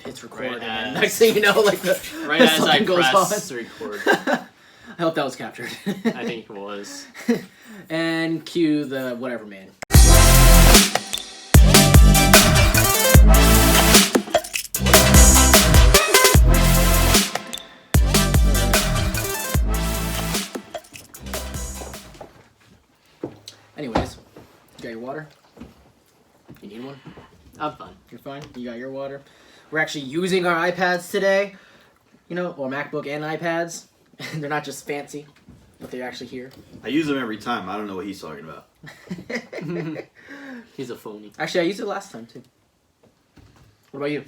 hits record, Right and next thing you know, like right as I something goes press on. record. I hope that was captured. I think it was. And cue the whatever man. Anyways, you got your water? You need one? I'm fine. You're fine? You got your water? We're actually using our iPads today, you know, or MacBook and iPads. They're not just fancy, but they're actually here. I use them every time. I don't know what he's talking about. He's a phony. Actually, I used it last time, too. What about you?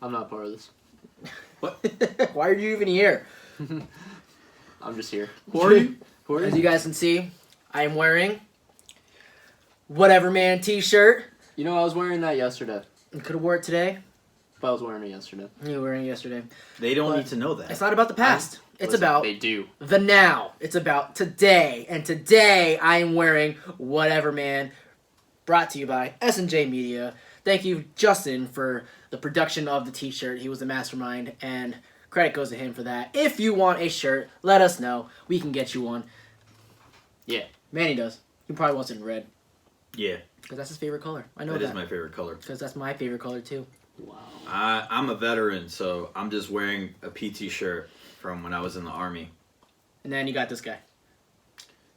I'm not part of this. What? Why are you even here? I'm just here. Who are you? Who are As you? you guys can see, I am wearing Whatever Man t-shirt. You know, I was wearing that yesterday. You could have wore it today. But I was wearing it yesterday. You were wearing it yesterday. They don't But need to know that. It's not about the past. It's Listen, about They do. the now. It's about today. And today, I am wearing Whatever Man, brought to you by S&J Media. Thank you, Justin, for the production of the t-shirt. He was the mastermind, and credit goes to him for that. If you want a shirt, let us know. We can get you one. Yeah. Manny does. He probably wants it in red, Yeah, because that's his favorite color. I know that that. is my favorite color. Because that's my favorite color, too. Wow. I'm a veteran, so I'm just wearing a PT shirt from when I was in the Army. And then you got this guy.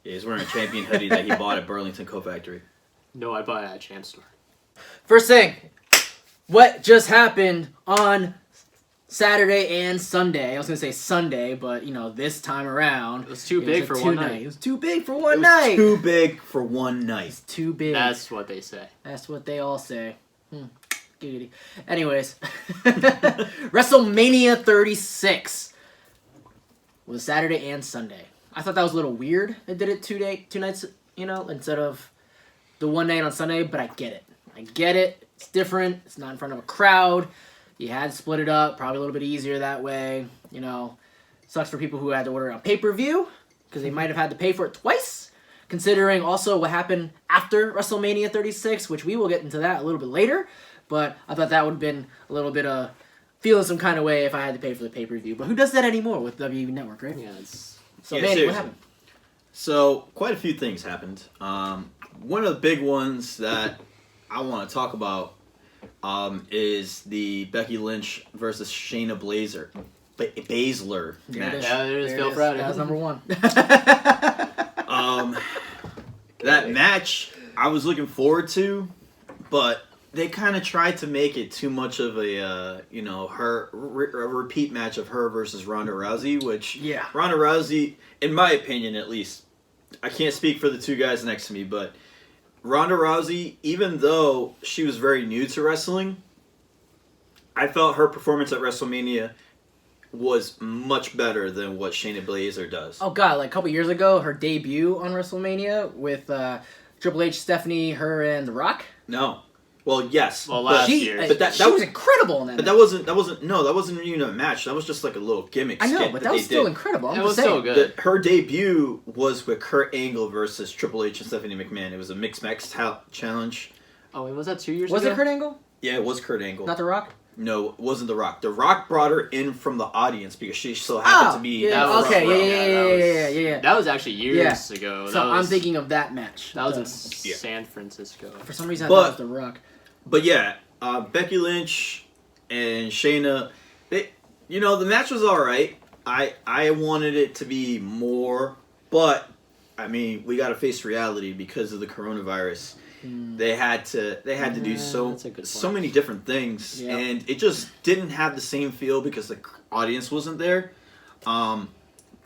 Yeah, he's wearing a Champion hoodie that he bought at Burlington Coat Factory. No, I bought it at a Champ store. First thing, what just happened on Saturday and Sunday? I was going to say Sunday, but, you know, this time around. It was too big for one night. It was too big for one It was night. too big for one night. It's too big. That's what they say. That's what they all say. Giggity. Anyways, WrestleMania 36 was Saturday and Sunday. I thought that was a little weird. They did it two nights, you know, instead of the one night on Sunday, but I get it. I get it. It's different. It's not in front of a crowd. You had to split it up. Probably a little bit easier that way. You know, sucks for people who had to order it on pay-per-view because they might have had to pay for it twice, considering also what happened after WrestleMania 36, which we will get into that a little bit later. But I thought that would have been a little bit of feeling some kind of way if I had to pay for the pay-per-view. But who does that anymore with WWE Network, right? Yeah, it's... So, Yeah, Manny, what seriously. happened? So, quite a few things happened. One of the big ones that I want to talk about is the Becky Lynch versus Shayna Baszler There it match. is. Yeah, there it is, There Phil Friday. That was number one. That match I was looking forward to, but they kind of tried to make it too much of a, a repeat match of her versus Ronda Rousey, which Yeah. Ronda Rousey, in my opinion at least, I can't speak for the two guys next to me, but Ronda Rousey, even though she was very new to wrestling, I felt her performance at WrestleMania was much better than what Shayna Baszler does. Oh, God, like a couple years ago, her debut on WrestleMania with Triple H, Stephanie, her, and The Rock. No. Well, yes. Well, but- last She, year. But that she was- was incredible in that But match. that wasn't even a match. That was just like a little gimmick I know, skit but that was they still did. incredible. I'm It just was saying. so good. Her debut was with Kurt Angle versus Triple H and Stephanie McMahon. It was a mixed match challenge. Oh, wait, was that 2 years Was ago? it Kurt Angle? Yeah, it was Kurt Angle. Not The Rock? No, it wasn't The Rock. The Rock brought her in from the audience because she so happened to be. yeah, that was okay, rough. yeah. That was actually years ago. So That was, I'm thinking of that match. That was in Yeah. San Francisco. For some reason, I But- thought it was The Rock. But yeah, Becky Lynch and Shayna, the match was all right. I wanted it to be more, but I mean, we got to face reality because of the coronavirus. They had to do that's a good so point. many different things, Yeah. and it just didn't have the same feel because the audience wasn't there.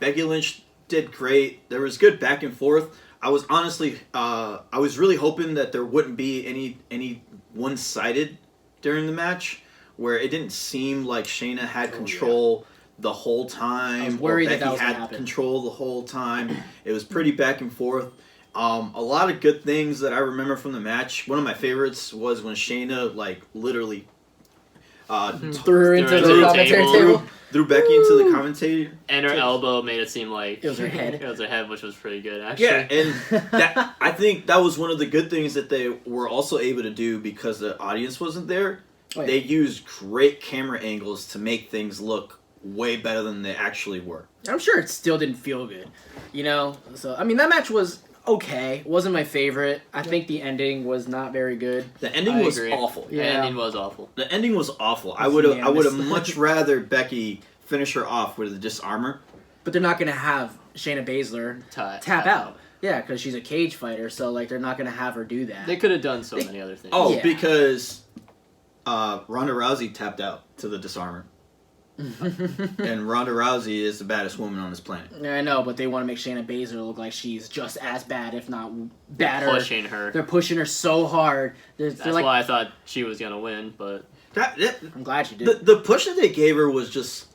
Becky Lynch did great. There was good back and forth. I was honestly, I was really hoping that there wouldn't be any one-sided during the match, where it didn't seem like Shayna had control the whole time. I was worried or that Becky was gonna had happen. control the whole time. It was pretty back and forth. A lot of good things that I remember from the match. One of my favorites was when Shayna literally Threw her into Threw her the into the commentary table. table. threw Becky into the commentator. And her elbow made it seem like It was her head. It was her head, which was pretty good, actually. Yeah, and I think that was one of the good things that they were also able to do because the audience wasn't there. they used great camera angles to make things look way better than they actually were. I'm sure it still didn't feel good, So, I mean, that match was okay. It wasn't my favorite. I think the ending was not very good. The ending was awful. Yeah. The ending was awful. The ending was awful. I would have much rather Becky finish her off with a disarmor. But they're not going to have Shayna Baszler tap out. Yeah, because she's a cage fighter, so they're not going to have her do that. They could have done so many other things. Oh, because Ronda Rousey tapped out to the disarmor. And Ronda Rousey is the baddest woman on this planet. I know, but they want to make Shayna Baszler look like she's just as bad, if not badder. They're pushing her. They're pushing her so hard. That's why I thought she was going to win, but... I'm glad she did. The push that they gave her was just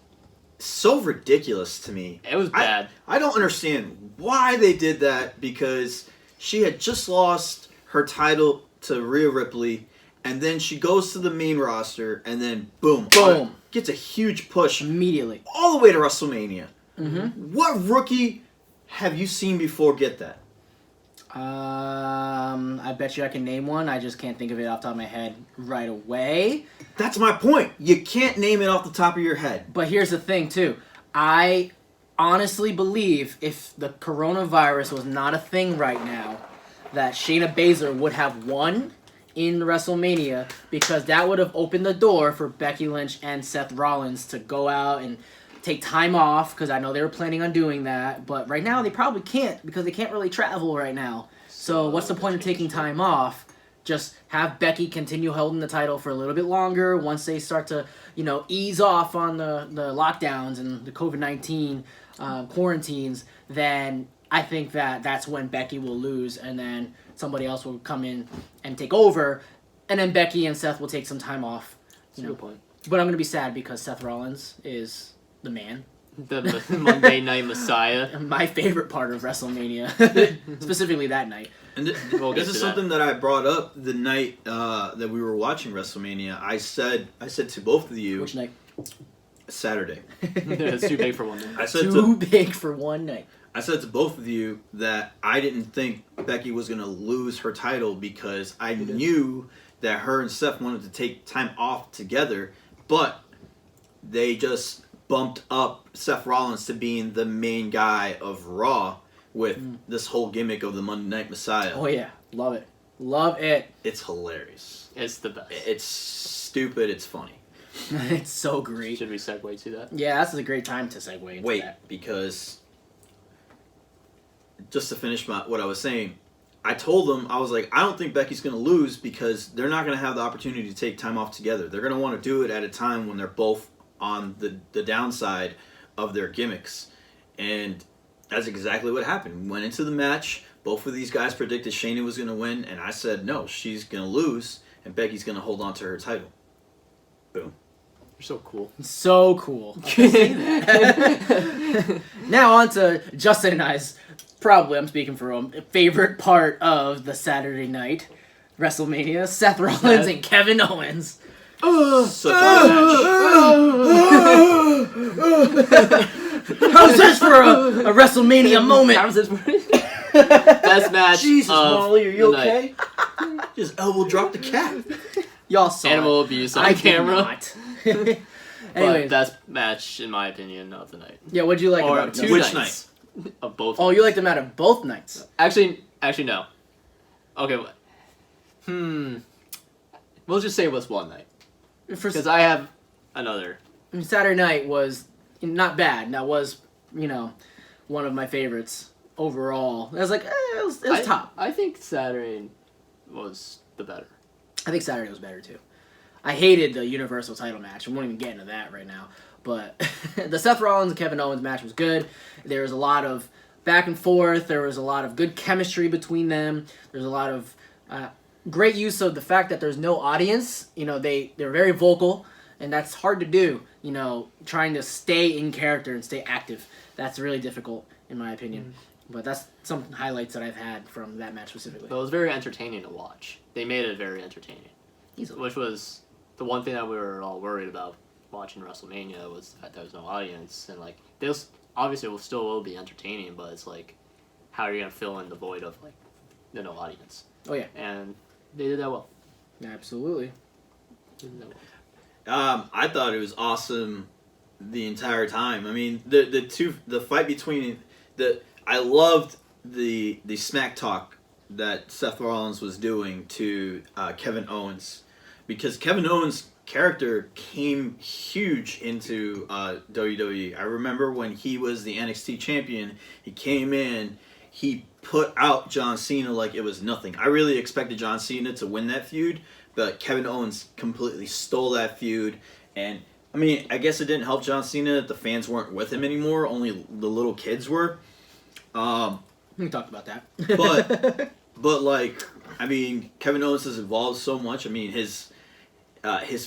so ridiculous to me. It was bad. I don't understand why they did that, because she had just lost her title to Rhea Ripley, and then she goes to the main roster, and then boom. Gets a huge push. Immediately. All the way to WrestleMania. Mm-hmm. What rookie have you seen before get that? I bet you I can name one. I just can't think of it off the top of my head right away. That's my point. You can't name it off the top of your head. But here's the thing, too. I honestly believe if the coronavirus was not a thing right now, that Shayna Baszler would have won in WrestleMania, because that would have opened the door for Becky Lynch and Seth Rollins to go out and take time off, because I know they were planning on doing that, but right now they probably can't, because they can't really travel right now. So what's the point of taking time off? Just have Becky continue holding the title for a little bit longer once they start to, ease off on the lockdowns and the COVID-19 quarantines. Then I think that's when Becky will lose, and then somebody else will come in and take over, and then Becky and Seth will take some time off. That's a good point. But I'm going to be sad because Seth Rollins is the man. The Monday Night Messiah. My favorite part of WrestleMania. Specifically that night. And this is something that I brought up the night that we were watching WrestleMania. I said to both of you... Which night? Saturday. It's too big for one night. Too big for one night. I said to both of you that I didn't think Becky was going to lose her title, because I knew that her and Seth wanted to take time off together, but they just bumped up Seth Rollins to being the main guy of Raw with this whole gimmick of the Monday Night Messiah. Oh yeah, love it. Love it. It's hilarious. It's the best. It's stupid, it's funny. It's so great. Should we segue to that? Yeah, that's a great time to segue into that. Because... just to finish what I was saying, I told them, I was like, I don't think Becky's going to lose, because they're not going to have the opportunity to take time off together. They're going to want to do it at a time when they're both on the downside of their gimmicks. And that's exactly what happened. Went into the match, both of these guys predicted Shayna was going to win, and I said, no, she's going to lose, and Becky's going to hold on to her title. Boom. You're so cool. So cool. Now on to Justin and I's... probably, I'm speaking for him, favorite part of the Saturday night WrestleMania: Seth Rollins and Kevin Owens. Such a How's this for a WrestleMania moment? How's this for best match? Jesus, of Molly, are you the okay? Just elbow drop the cat. Y'all saw Animal it. abuse on I camera. Anyways, But best match, in my opinion, of the night. yeah, what'd you like Or about it? two Which nights. Of both. Oh, you liked them out of both nights. Actually, no. Okay. We'll just say it was one night, because I have another. Saturday night was not bad. That was, one of my favorites overall. I was like, it was top. I think Saturday was the better. I think Saturday was better too. I hated the Universal title match. I won't even get into that right now. But the Seth Rollins and Kevin Owens match was good. There was a lot of back and forth. There was a lot of good chemistry between them. There's a lot of great use of the fact that there's no audience. They're very vocal, and that's hard to do. Trying to stay in character and stay active. That's really difficult, in my opinion. But that's some highlights that I've had from that match specifically. But it was very entertaining to watch. They made it very entertaining. Easily. Which was the one thing that we were all worried about watching WrestleMania, was that there was no audience. And, this obviously will be entertaining, but it's how are you going to fill in the void of, no audience? Oh, yeah. And they did that well. Absolutely. They did that well. I thought it was awesome the entire time. I mean, the fight between I loved the smack talk that Seth Rollins was doing to Kevin Owens, because Kevin Owens' character came huge into WWE. I remember when he was the NXT champion, he came in, he put out John Cena like it was nothing. I really expected John Cena to win that feud, but Kevin Owens completely stole that feud. And I mean, I guess it didn't help John Cena that the fans weren't with him anymore, only the little kids were. We talked about that. But like, I mean, Kevin Owens has evolved so much. I mean, his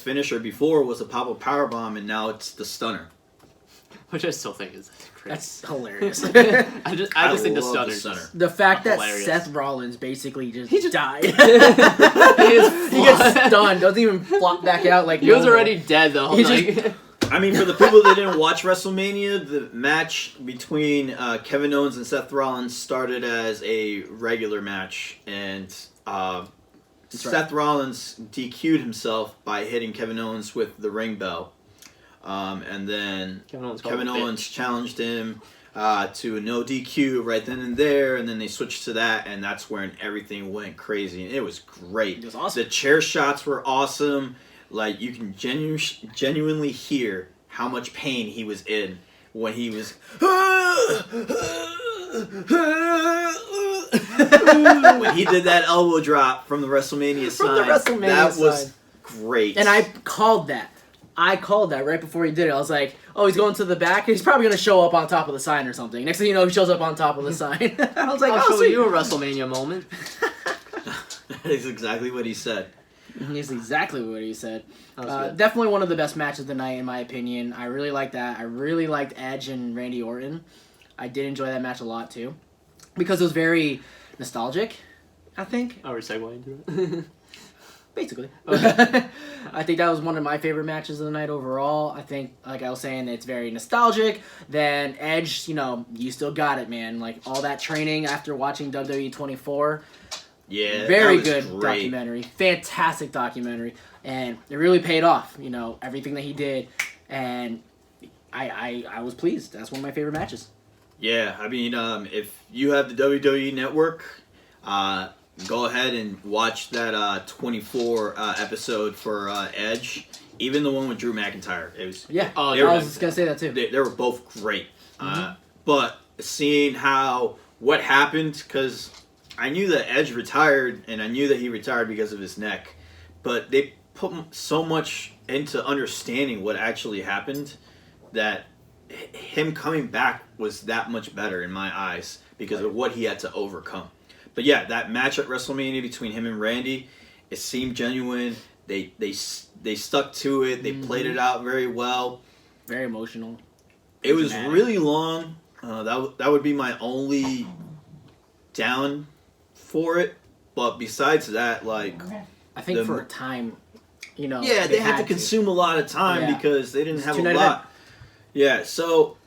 finisher before was a pop-up powerbomb, and now it's the stunner. Which I still think is crazy. That's hilarious. I just think the love stunner. The fact that Hilarious. Seth Rollins basically just died. He is He gets stunned, doesn't even flop back out like He was normal. already dead though. He Like, I mean, for the people that didn't watch WrestleMania, the match between Kevin Owens and Seth Rollins started as a regular match, and Seth Rollins DQ'd himself by hitting Kevin Owens with the ring bell. And then Kevin Owens challenged him to a no DQ right then and there, and then they switched to that, and that's when everything went crazy. And it was great. It was awesome. The chair shots were awesome. Like, you can genuinely hear how much pain he was in when he was when he did that elbow drop from the WrestleMania sign. That was great. And I called that. Right before he did it. I was like, oh, he's going to the back. He's probably going to show up on top of the sign or something. Next thing you know, he shows up on top of the sign. I was like, I'll oh, show sweet. you a WrestleMania moment. That is exactly what he said. That's exactly what he said. That was good. Definitely one of the best matches of the night, in my opinion. I really liked that. I really liked Edge and Randy Orton. I did enjoy that match a lot, too. Because it was very nostalgic, I think. Are we segueing into it? Basically. Okay. I think that was one of my favorite matches of the night overall. I think, like I was saying, it's very nostalgic. Then Edge, you still got it, man. Like, all that training after watching WWE 24. Yeah, Very that was good great. documentary. Fantastic documentary. And it really paid off, everything that he did. And I was pleased. That's one of my favorite matches. Yeah, I mean, if you have the WWE Network, go ahead and watch that 24 episode for Edge. Even the one with Drew McIntyre. It was I was just going to say that too. They were both great. But seeing what happened, because I knew that Edge retired, and I knew that he retired because of his neck, but they put so much into understanding what actually happened that him coming back was that much better in my eyes because of what he had to overcome. But yeah, that match at WrestleMania between him and Randy, it seemed genuine. They stuck to it. They played it out very well. Very emotional. It was really long. That would be my only down for it. But besides that, like, I think for a time, yeah, they had to consume a lot of time because they didn't have a lot. Yeah, so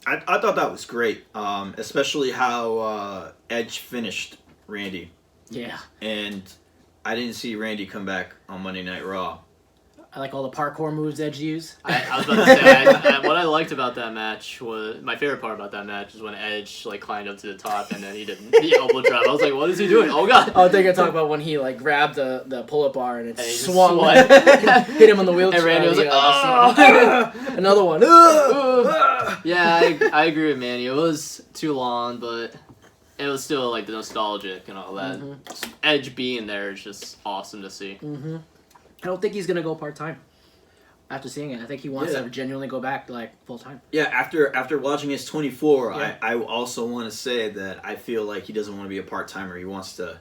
I thought that was great, especially how Edge finished Randy. Yeah. And I didn't see Randy come back on Monday Night Raw. I like all the parkour moves Edge used. I was about to say, what I liked about that match was, my favorite part about that match was when Edge climbed up to the top and then he did the elbow drop. I was like, what is he doing? Oh god! Oh, they're gonna talk about when he grabbed the pull-up bar and it And he just swung, swung. hit him on the wheelchair. And Randy was like, oh! Another one. Yeah, I agree with Manny. It was too long, but it was still the nostalgic and all that. Edge being there is just awesome to see. I don't think he's gonna go part-time. After seeing it, I think he wants to genuinely go back full-time. Yeah, after watching his 24, I also want to say that I feel like he doesn't want to be a part-timer. He wants to,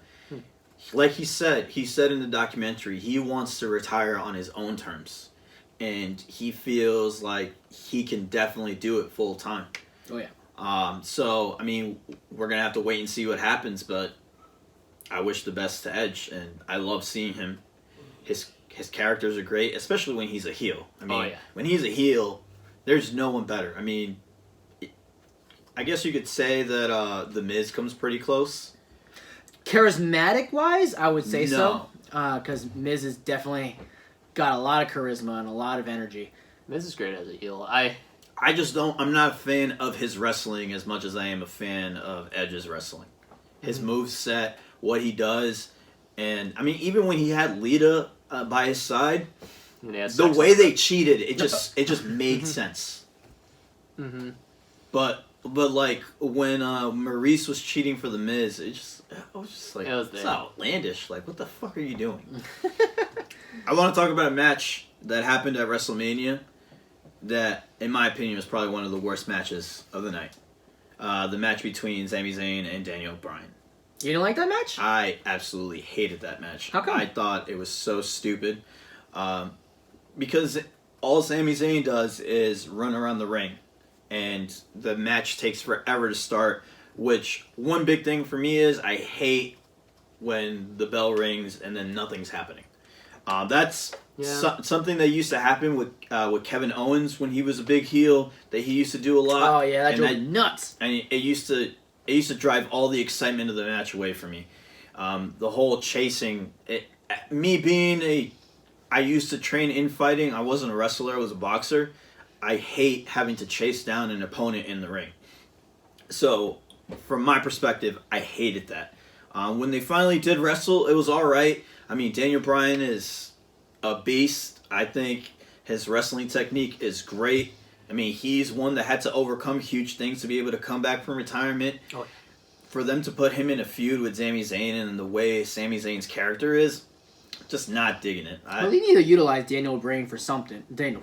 like he said in the documentary, he wants to retire on his own terms. And he feels like he can definitely do it full-time. Oh, yeah. So, I mean, we're going to have to wait and see what happens, but I wish the best to Edge, and I love seeing him. His characters are great, especially when he's a heel. I mean, when he's a heel, there's no one better. I mean, I guess you could say that The Miz comes pretty close. Charismatic-wise, I would say so. Because Miz is definitely got a lot of charisma and a lot of energy. Miz is great as a heel. I'm not a fan of his wrestling as much as I am a fan of Edge's wrestling. His moveset, what he does, and I mean, even when he had Lita by his side, the way they cheated, it just made sense. Mm-hmm. But like when Maurice was cheating for the Miz, I was just like, it's outlandish. Like, what the fuck are you doing? I want to talk about a match that happened at WrestleMania that, in my opinion, was probably one of the worst matches of the night. The match between Sami Zayn and Daniel Bryan. You didn't like that match? I absolutely hated that match. How come? I thought it was so stupid. Because all Sami Zayn does is run around the ring. And the match takes forever to start. Which, one big thing for me is I hate when the bell rings and then nothing's happening. That's something that used to happen with Kevin Owens when he was a big heel. That he used to do a lot. Oh yeah, that drove me nuts. And it used to drive all the excitement of the match away from me. The whole chasing. I used to train in fighting. I wasn't a wrestler. I was a boxer. I hate having to chase down an opponent in the ring. So, from my perspective, I hated that. When they finally did wrestle, it was all right. I mean, Daniel Bryan is a beast. I think his wrestling technique is great. I mean, he's one that had to overcome huge things to be able to come back from retirement. Oh. For them to put him in a feud with Sami Zayn and the way Sami Zayn's character is, just not digging it. Well, they need to utilize Daniel Bryan for something. Daniel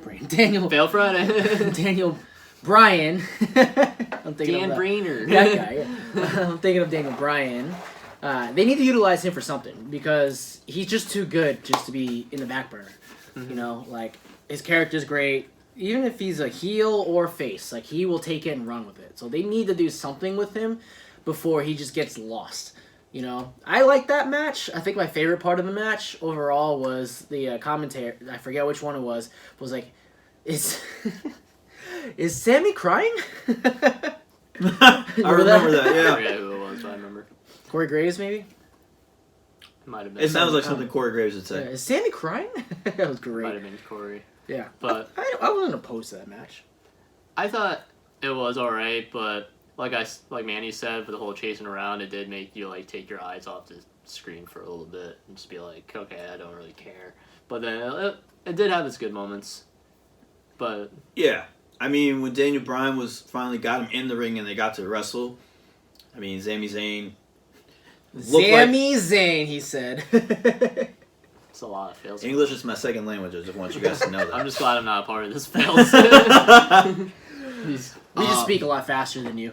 Fail Friday. Daniel Bryan. I'm thinking Dan of Brainer. That guy. Yeah. I'm thinking of Daniel Bryan. They need to utilize him for something because he's just too good just to be in the back burner. Mm-hmm. You know, like his character's great. Even if he's a heel or face, like he will take it and run with it. So they need to do something with him before he just gets lost. You know, I like that match. I think my favorite part of the match overall was the commentary. I forget which one it was. Was like, is Sammy crying? I remember that. Yeah. I forget who it was, but I remember. Corey Graves, maybe. Might have been. It sounds like something Corey Graves would say. Yeah, is Sammy crying? That was great. Might have been Corey. Yeah, but I wasn't opposed to that match. I thought it was alright, but like Manny said, for the whole chasing around, it did make you like take your eyes off the screen for a little bit and just be like, okay, I don't really care. But then it did have its good moments. But yeah, I mean, when Daniel Bryan finally got him in the ring and they got to wrestle, I mean, Sami Zayn. Zayn, he said. It's a lot of fails. English is my second language. I just want you guys to know that. I'm just glad I'm not a part of this fails. We just speak a lot faster than you.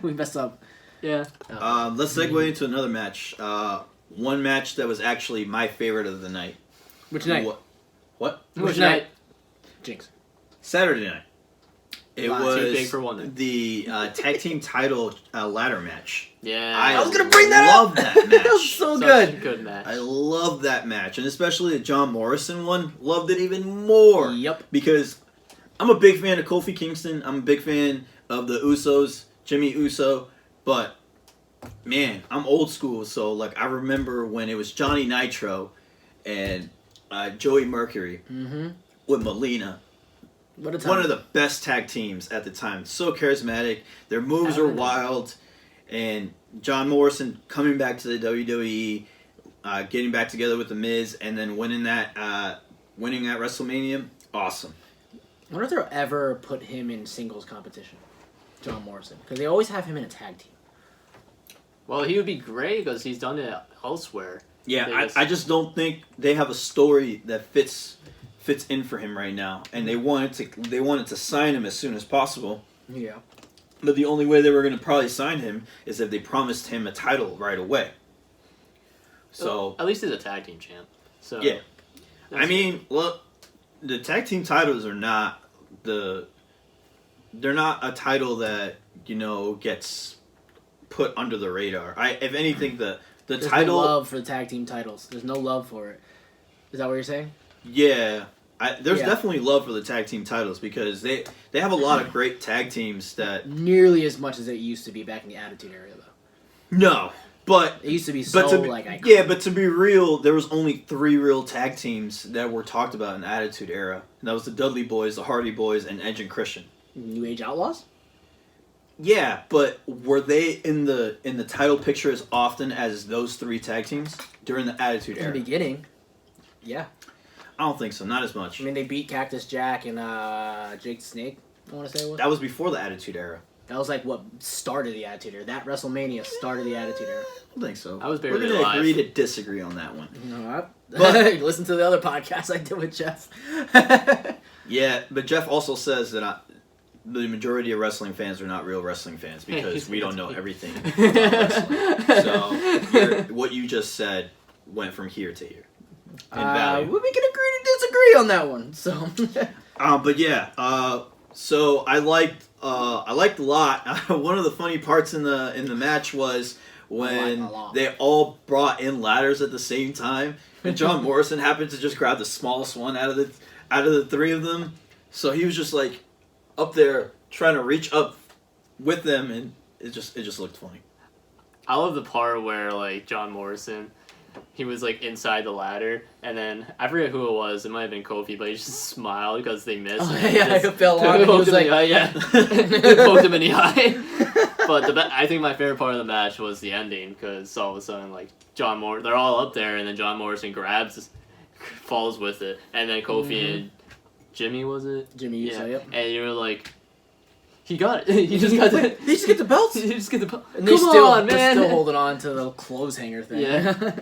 We messed up. Yeah. Let's segue into another match. One match that was actually my favorite of the night. Which night? What? Which night? Jinx. Saturday night. It was too big for one night. The tag team title ladder match. Yeah. I was gonna bring that up. Love that match. That was so Such good. a good match. I love that match, and especially the John Morrison one. Loved it even more. Yep. Because I'm a big fan of Kofi Kingston. I'm a big fan of the Usos, Jimmy Uso. But man, I'm old school, so like I remember when it was Johnny Nitro and Joey Mercury with Melina. What a time. One of the best tag teams at the time. So charismatic. Their moves are wild. And John Morrison coming back to the WWE, getting back together with The Miz, and then winning at WrestleMania. Awesome. I wonder if they'll ever put him in singles competition, John Morrison, because they always have him in a tag team. Well, he would be great because he's done it elsewhere. Yeah, I just don't think they have a story that fits in for him right now, and they wanted to sign him as soon as possible. Yeah. But the only way they were going to probably sign him is if they promised him a title right away. So well, at least he's a tag team champ. So yeah, I mean, look, the tag team titles are not they're not a title that gets put under the radar. If anything, the There's title no love for the tag team titles. There's no love for it. Is that what you're saying? Yeah. There's definitely love for the tag team titles because they have a lot of great tag teams that... Nearly as much as it used to be back in the Attitude Era, though. No, But It used to be so iconic. yeah, but to be real, there was only 3 real tag teams that were talked about in the Attitude Era, and that was the Dudley Boys, the Hardy Boys, and Edge and Christian. New Age Outlaws. Yeah, but were they in the title picture as often as those 3 tag teams during the Attitude In Era? the beginning, yeah. I don't think so. Not as much. I mean, they beat Cactus Jack and Jake the Snake. I want to say it was. That was before the Attitude Era. That was like what started the Attitude Era. That WrestleMania started the Attitude Era. I don't think so. I was We're barely gonna alive. agree to disagree on that one. You know what? But- Listen to the other podcast I did with Jeff. Yeah, but Jeff also says that the majority of wrestling fans are not real wrestling fans because we don't know everything about wrestling. So what you just said went from here to here. In value. We can agree to disagree on that one. So. But yeah, so I liked a lot. One of the funny parts in the match was when they all brought in ladders at the same time, and John Morrison happened to just grab the smallest one out of the 3 of them. So he was just like up there trying to reach up with them, and it just looked funny. I love the part where like John Morrison, he was like inside the ladder, and then I forget who it was. It might have been Kofi, but he just smiled because they missed. Oh, and yeah, just it fell on him. He poked was him in like, the eye, yeah, poked him in the eye. But I think my favorite part of the match was the ending because all of a sudden like they're all up there, and then John Morrison falls with it, and then Kofi and Jimmy was it? Jimmy Uso, yep. And you were like, he got it. He just got the. They just get the belts. He just get the belt. And Come on, they're man. still holding on to the clothes hanger thing. Yeah.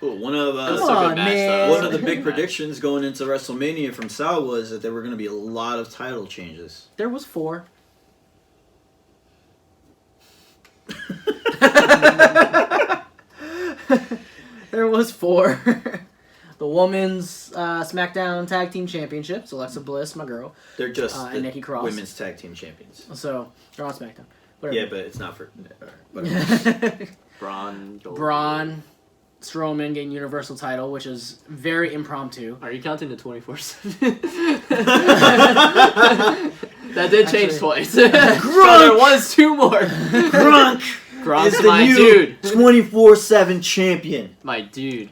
Ooh, one of That's a good match, though. one of the big predictions going into WrestleMania from Sal was that there were going to be a lot of title changes. There was 4. There was 4. The women's SmackDown Tag Team Championships. Alexa Bliss, my girl. They're just And the Nikki Cross. women's tag team champions. So they're on SmackDown. Whatever. Yeah, but it's not for. Whatever. Braun Strowman getting Universal title, which is very impromptu. Are you counting the 24/7? That did change twice. So there was 2 more. Grunk Gronk's is my the new dude. 24/7 champion. My dude.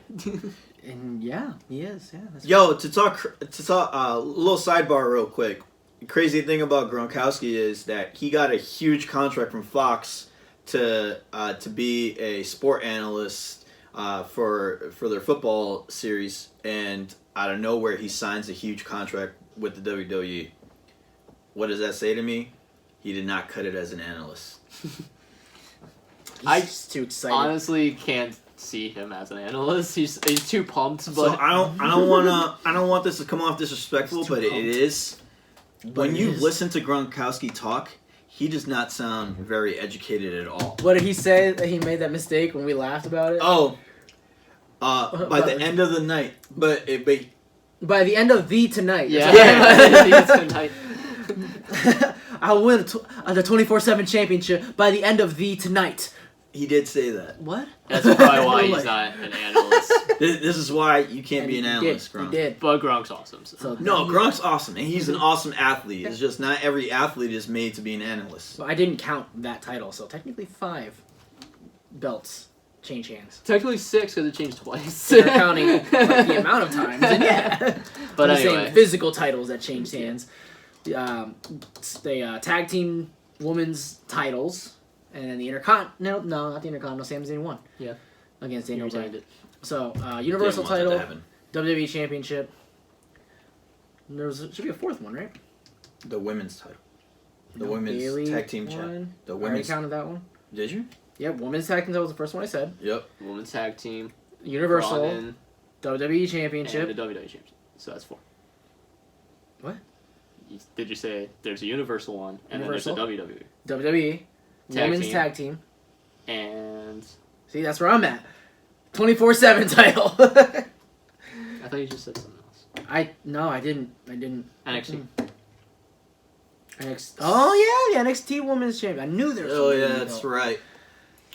And yeah, he is. Yeah. That's Yo, to talk a little sidebar real quick. The crazy thing about Gronkowski is that he got a huge contract from Fox to be a sport analyst for their football series, and out of nowhere he signs a huge contract with the WWE. What does that say to me? He did not cut it as an analyst. He's too excited. Honestly can't see him as an analyst. He's too pumped. But So I don't want this to come off disrespectful, but it is. When you listen to Gronkowski talk, he does not sound very educated at all. What did he say that he made that mistake when we laughed about it? Oh, by the end of the night, but By the end of the tonight. yeah, That's it's tonight. I'll win the 24/7 championship by the end of the tonight. he did say that. What? That's probably why he's not an analyst. This is why you can't be an analyst, He Gronk. did. But Gronk's awesome. So No, Gronk's awesome, and he's an awesome athlete. It's just not every athlete is made to be an analyst. So I didn't count that title, so technically 5 belts change hands. Technically 6 because it changed twice. They're counting like, the amount of times, and yeah. But I'm anyway. saying physical titles that changed hands. The tag team women's titles, and then the Intercontinental. No, not the Intercontinental. Sami Zayn won. Yeah. Against Daniel Bryan. It. So Universal Didn't want that to title, happen. WWE Championship. Should be a 4th one, right? The women's title. The No, women's Bayley tag team champ. won. The I already women's. counted that one. Did you? Yep, women's tag team title was the first one I said. Yep. Women's tag team. Universal, Braun WWE and Championship. the WWE Championship. So that's 4. What? Did you say there's a Universal one and Universal. then there's a WWE? WWE, Tag women's team. tag team. And See, that's where I'm at. 24/7 title. I thought you just said something else. No, I didn't. NXT. Oh yeah, the NXT Women's Champion. I knew there was. Oh something yeah, in that's the right.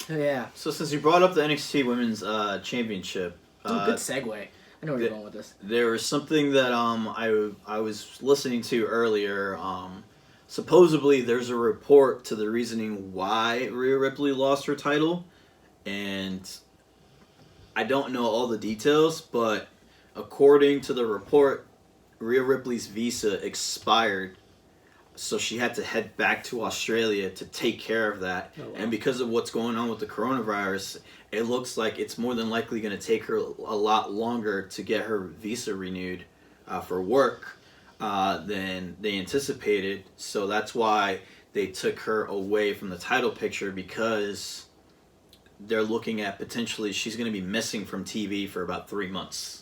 middle. Yeah. So since you brought up the NXT Women's Championship, Ooh, good segue. I know where you're going with this. there was something that I was listening to earlier. Supposedly, there's a report to the reasoning why Rhea Ripley lost her title, and I don't know all the details, but according to the report, Rhea Ripley's visa expired, so she had to head back to Australia to take care of that. Oh, wow. And because of what's going on with the coronavirus, it looks like it's more than likely going to take her a lot longer to get her visa renewed for work than they anticipated. So that's why they took her away from the title picture, because they're looking at potentially she's going to be missing from TV for about 3 months.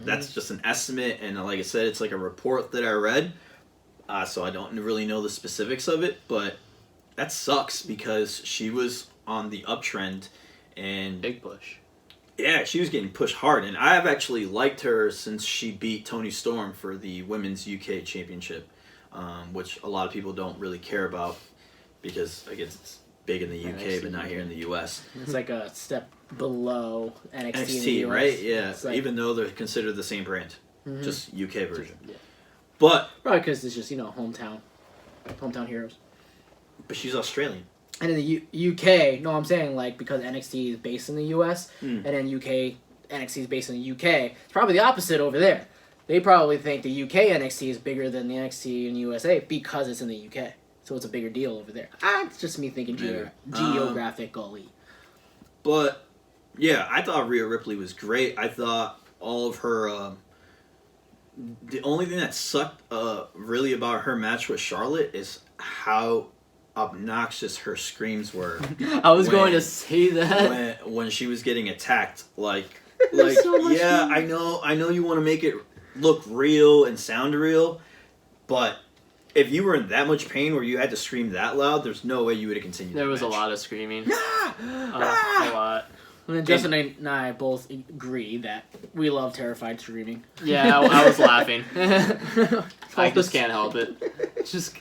That's just an estimate, and like I said, it's like a report that I read, so I don't really know the specifics of it, but that sucks because she was on the uptrend, and Big push. yeah, she was getting pushed hard, and I have actually liked her since she beat Toni Storm for the Women's UK Championship, which a lot of people don't really care about because I guess it's big in the UK, NXT, but not here in the US. It's like a step below NXT. in the NXT, US. right? Yeah, It's like, even though they're considered the same brand, just UK version. Yeah. But probably because it's just hometown heroes. she's Australian. And in the UK, no, I'm saying like because NXT is based in the US, and then NXT is based in the UK. It's probably the opposite over there. They probably think the UK NXT is bigger than the NXT in USA because it's in the UK. So it's a bigger deal over there. It's just me thinking geographically. But yeah, I thought Rhea Ripley was great. I thought all of her. The only thing that sucked really about her match with Charlotte is how obnoxious her screams were. I was going to say that. when she was getting attacked, like So much yeah, screaming. I know you want to make it look real and sound real, but if you were in that much pain where you had to scream that loud, there's no way you would have continued. There that was match. a lot of screaming. Ah! A lot. And then Justin and I both agree that we love terrified screaming. Yeah, I was laughing. I just can't help it. Just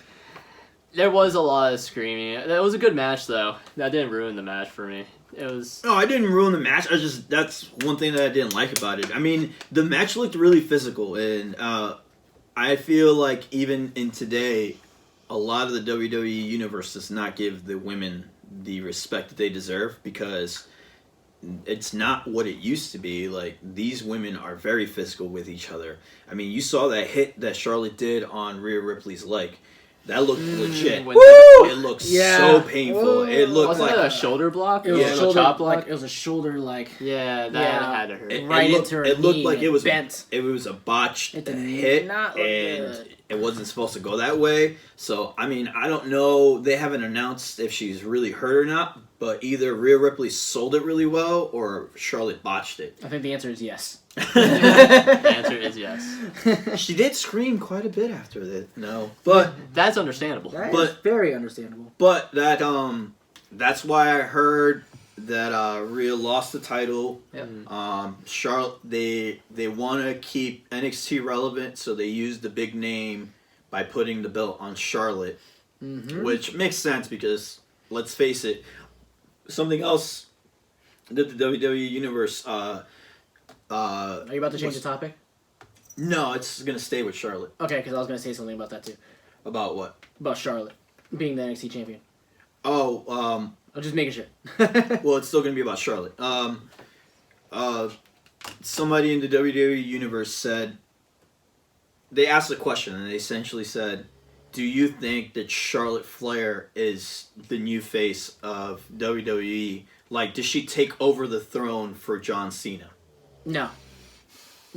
there was a lot of screaming. That was a good match, though. That didn't ruin the match for me. It was. No, I didn't ruin the match. That's one thing that I didn't like about it. I mean, the match looked really physical, and I feel like even in today, a lot of the WWE universe does not give the women the respect that they deserve because it's not what it used to be. Like, these women are very physical with each other. I mean, you saw that hit that Charlotte did on Rhea Ripley's leg. That looked legit. Woo! It looked Yeah. so painful. It looked Wasn't like it a shoulder block? It was Yeah. a a shoulder chop block. like it was a shoulder like Yeah, that had to hurt. right looked, into her it looked knee like and it was bent. It was a botched It did hit, not look and good. it wasn't supposed to go that way. So I mean, I don't know. They haven't announced if she's really hurt or not. But either Rhea Ripley sold it really well, or Charlotte botched it. I think the answer is yes. The answer is yes. She did scream quite a bit after that. No, but That's understandable. That is But- very understandable. that's why I heard that Rhea lost the title. Yep. Charlotte, they want to keep NXT relevant, so they used the big name by putting the belt on Charlotte, which makes sense because let's face it, something else that the WWE universe. Are you about to change the topic? No, it's gonna stay with Charlotte. Okay, because I was going to say something about that too. About what? About Charlotte being the NXT champion. Oh, I'm just making sure. well, it's still gonna be about Charlotte. Somebody in the WWE universe said they asked a question and they essentially said, "Do you think that Charlotte Flair is the new face of WWE? Like, does she take over the throne for John Cena?" No.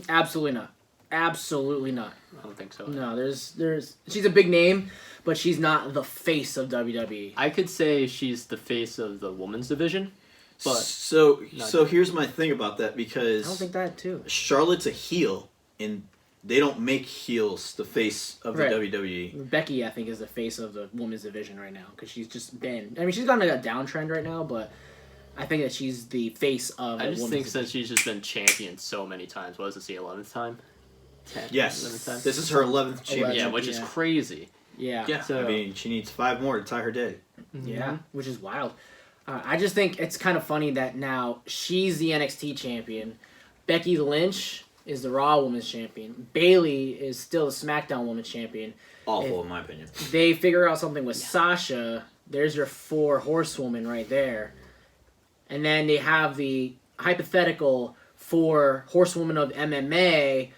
Absolutely not. Absolutely not. I don't think so. No, there's she's a big name, but she's not the face of WWE. I could say she's the face of the women's division, but So Not- here's my thing about that, because I don't think that too. Charlotte's a heel, and they don't make heels the face of Right. the WWE. Becky, I think, is the face of the women's division right now because she's just been. I mean, she's gone on a downtrend right now, but I think that she's the face of. I the just women's think division. since she's just been champion so many times, what is this, the 11th time? 10th? Yes, 11th time? this is her 11th championship. Yeah, which is Yeah. crazy. Yeah, Yeah, So- I mean, she needs 5 more to tie her day. yeah, which is wild. I just think it's kind of funny that now she's the NXT champion. Becky Lynch is the Raw Women's champion. Bayley is still the SmackDown Women's champion. Awful, in my opinion. They figure out something with Sasha. There's your 4 horsewoman right there. and then they have the hypothetical for Horsewoman of MMA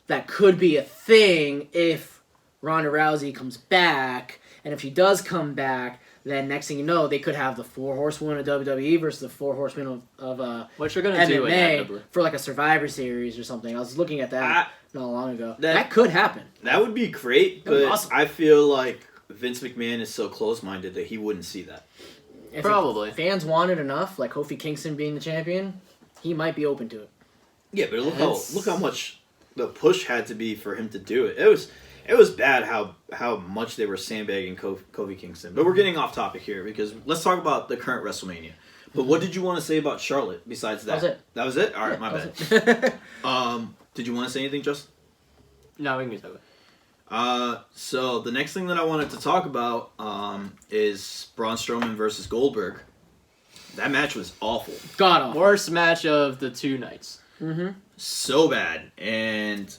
that could be a thing if Ronda Rousey comes back, and if she does come back, then next thing you know, they could have the 4 Horsewomen of WWE versus the 4 Horsewomen of what you're gonna do MMA for like a Survivor Series or something. I was looking at that not long ago. That could happen. That would be great, but awesome. I feel like Vince McMahon is so close-minded that he wouldn't see that. If Probably. fans want it enough, like Kofi Kingston being the champion, he might be open to it. Yeah, but look how much the push had to be for him to do it. It was bad how much they were sandbagging Kofi Kingston. But we're getting off topic here because let's talk about the current WrestleMania. But what did you want to say about Charlotte besides that? That was it. All right, my bad. Did you want to say anything, Justin? No, we can get that way. So the next thing that I wanted to talk about is Braun Strowman versus Goldberg. That match was awful. God awful. Worst match of the 2 nights. Mm-hmm. So bad. And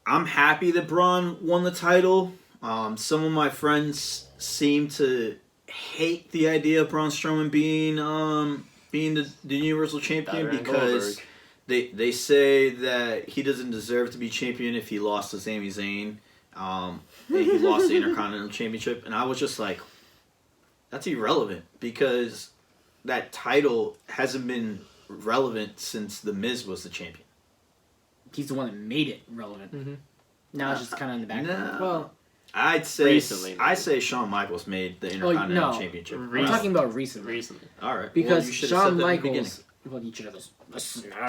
I'm happy that Braun won the title. Some of my friends seem to hate the idea of Braun Strowman being the Universal Champion because they say that he doesn't deserve to be champion if he lost to Sami Zayn. He lost the Intercontinental Championship, and I was just like, that's irrelevant because that title hasn't been relevant since The Miz was the champion. He's the one that made it relevant. Mm-hmm. Now it's just kind of in the background. No. Well, I'd say Shawn Michaels made the Intercontinental Championship. I'm talking about recently. Recently. All right. Because you should have Shawn said that in the Michaels... Well, you should have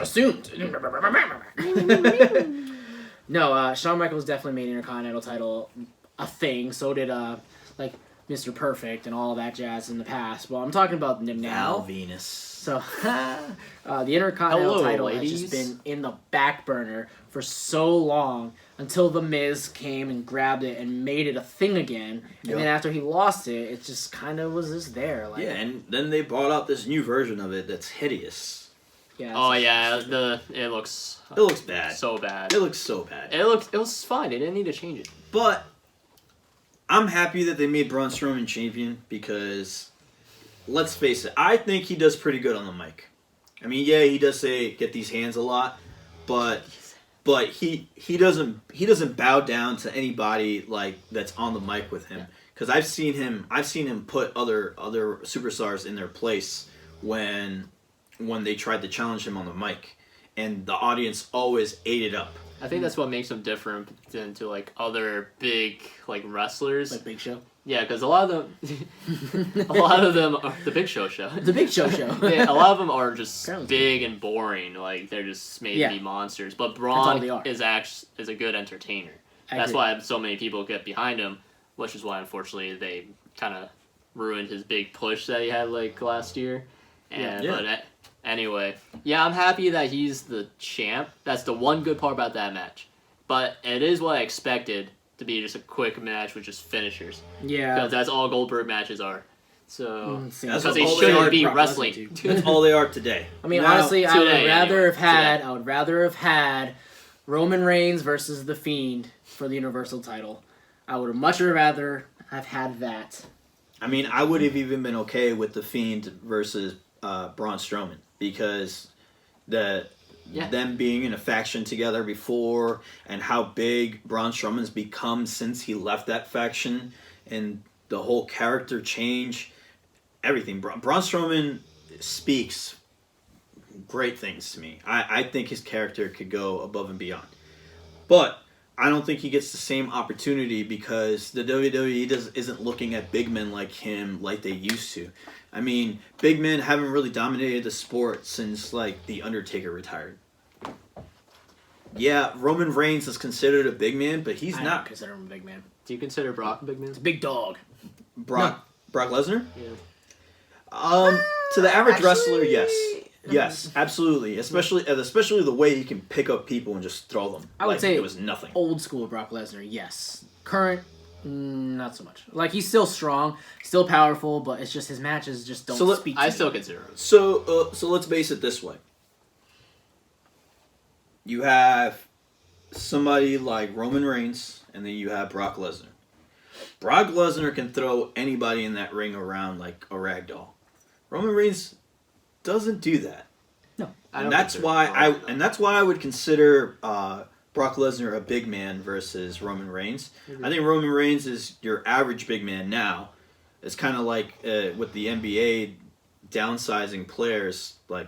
assumed. No, Shawn Michaels definitely made Intercontinental title a thing. So did, Mr. Perfect and all that jazz in the past. Well, I'm talking about now. Val Venus. So, the Intercontinental title has just been in the back burner for so long until The Miz came and grabbed it and made it a thing again. And then after he lost it, it just kind of was just there. Like, yeah, and then they brought out this new version of it that's hideous. Yeah. Oh yeah, it looks. It looks bad. So bad. It looks so bad. It was fine. They didn't need to change it. But I'm happy that they made Braun Strowman champion because, let's face it, I think he does pretty good on the mic. I mean, yeah, he does say get these hands a lot, but he doesn't bow down to anybody like that's on the mic with him. Because I've seen him put other superstars in their place when they tried to challenge him on the mic, and the audience always ate it up. I think that's what makes him different than to like other big like wrestlers. Like Big Show? Yeah, because a lot of them are the Big Show. The Big Show. Yeah, a lot of them are just Apparently. big and boring. Like they're just made to be monsters. But Braun is a good entertainer. That's why so many people get behind him, which is why unfortunately they kind of ruined his big push that he had like last year. But anyway, yeah, I'm happy that he's the champ. That's the one good part about that match. But it is what I expected to be just a quick match with just finishers. Yeah. Because that's all Goldberg matches are. So, because they shouldn't be wrestling. That's all they are today. I mean, honestly, I would rather have had Roman Reigns versus The Fiend for the Universal title. I would have much rather have had that. I mean, I would have even been okay with The Fiend versus Braun Strowman because them being in a faction together before and how big Braun Strowman's become since he left that faction and the whole character change, everything. Braun Strowman speaks great things to me. I think his character could go above and beyond. But I don't think he gets the same opportunity because the WWE isn't looking at big men like him like they used to. I mean, big men haven't really dominated the sport since, like, The Undertaker retired. Yeah, Roman Reigns is considered a big man, but I don't consider him a big man. Do you consider Brock a big man? It's a big dog. Brock Lesnar? Yeah. To the average wrestler, yes. Yes, absolutely. Especially the way he can pick up people and just throw them. I would say it was nothing. Old school Brock Lesnar, yes. Current, not so much. Like, he's still strong, still powerful, but it's just his matches just don't speak to me. I still consider him. So let's base it this way. You have somebody like Roman Reigns, and then you have Brock Lesnar. Brock Lesnar can throw anybody in that ring around like a rag doll. Roman Reigns doesn't do that. No. And that's why I would consider Brock Lesnar a big man versus Roman Reigns. Mm-hmm. I think Roman Reigns is your average big man now. It's kind of like with the NBA downsizing players. Like,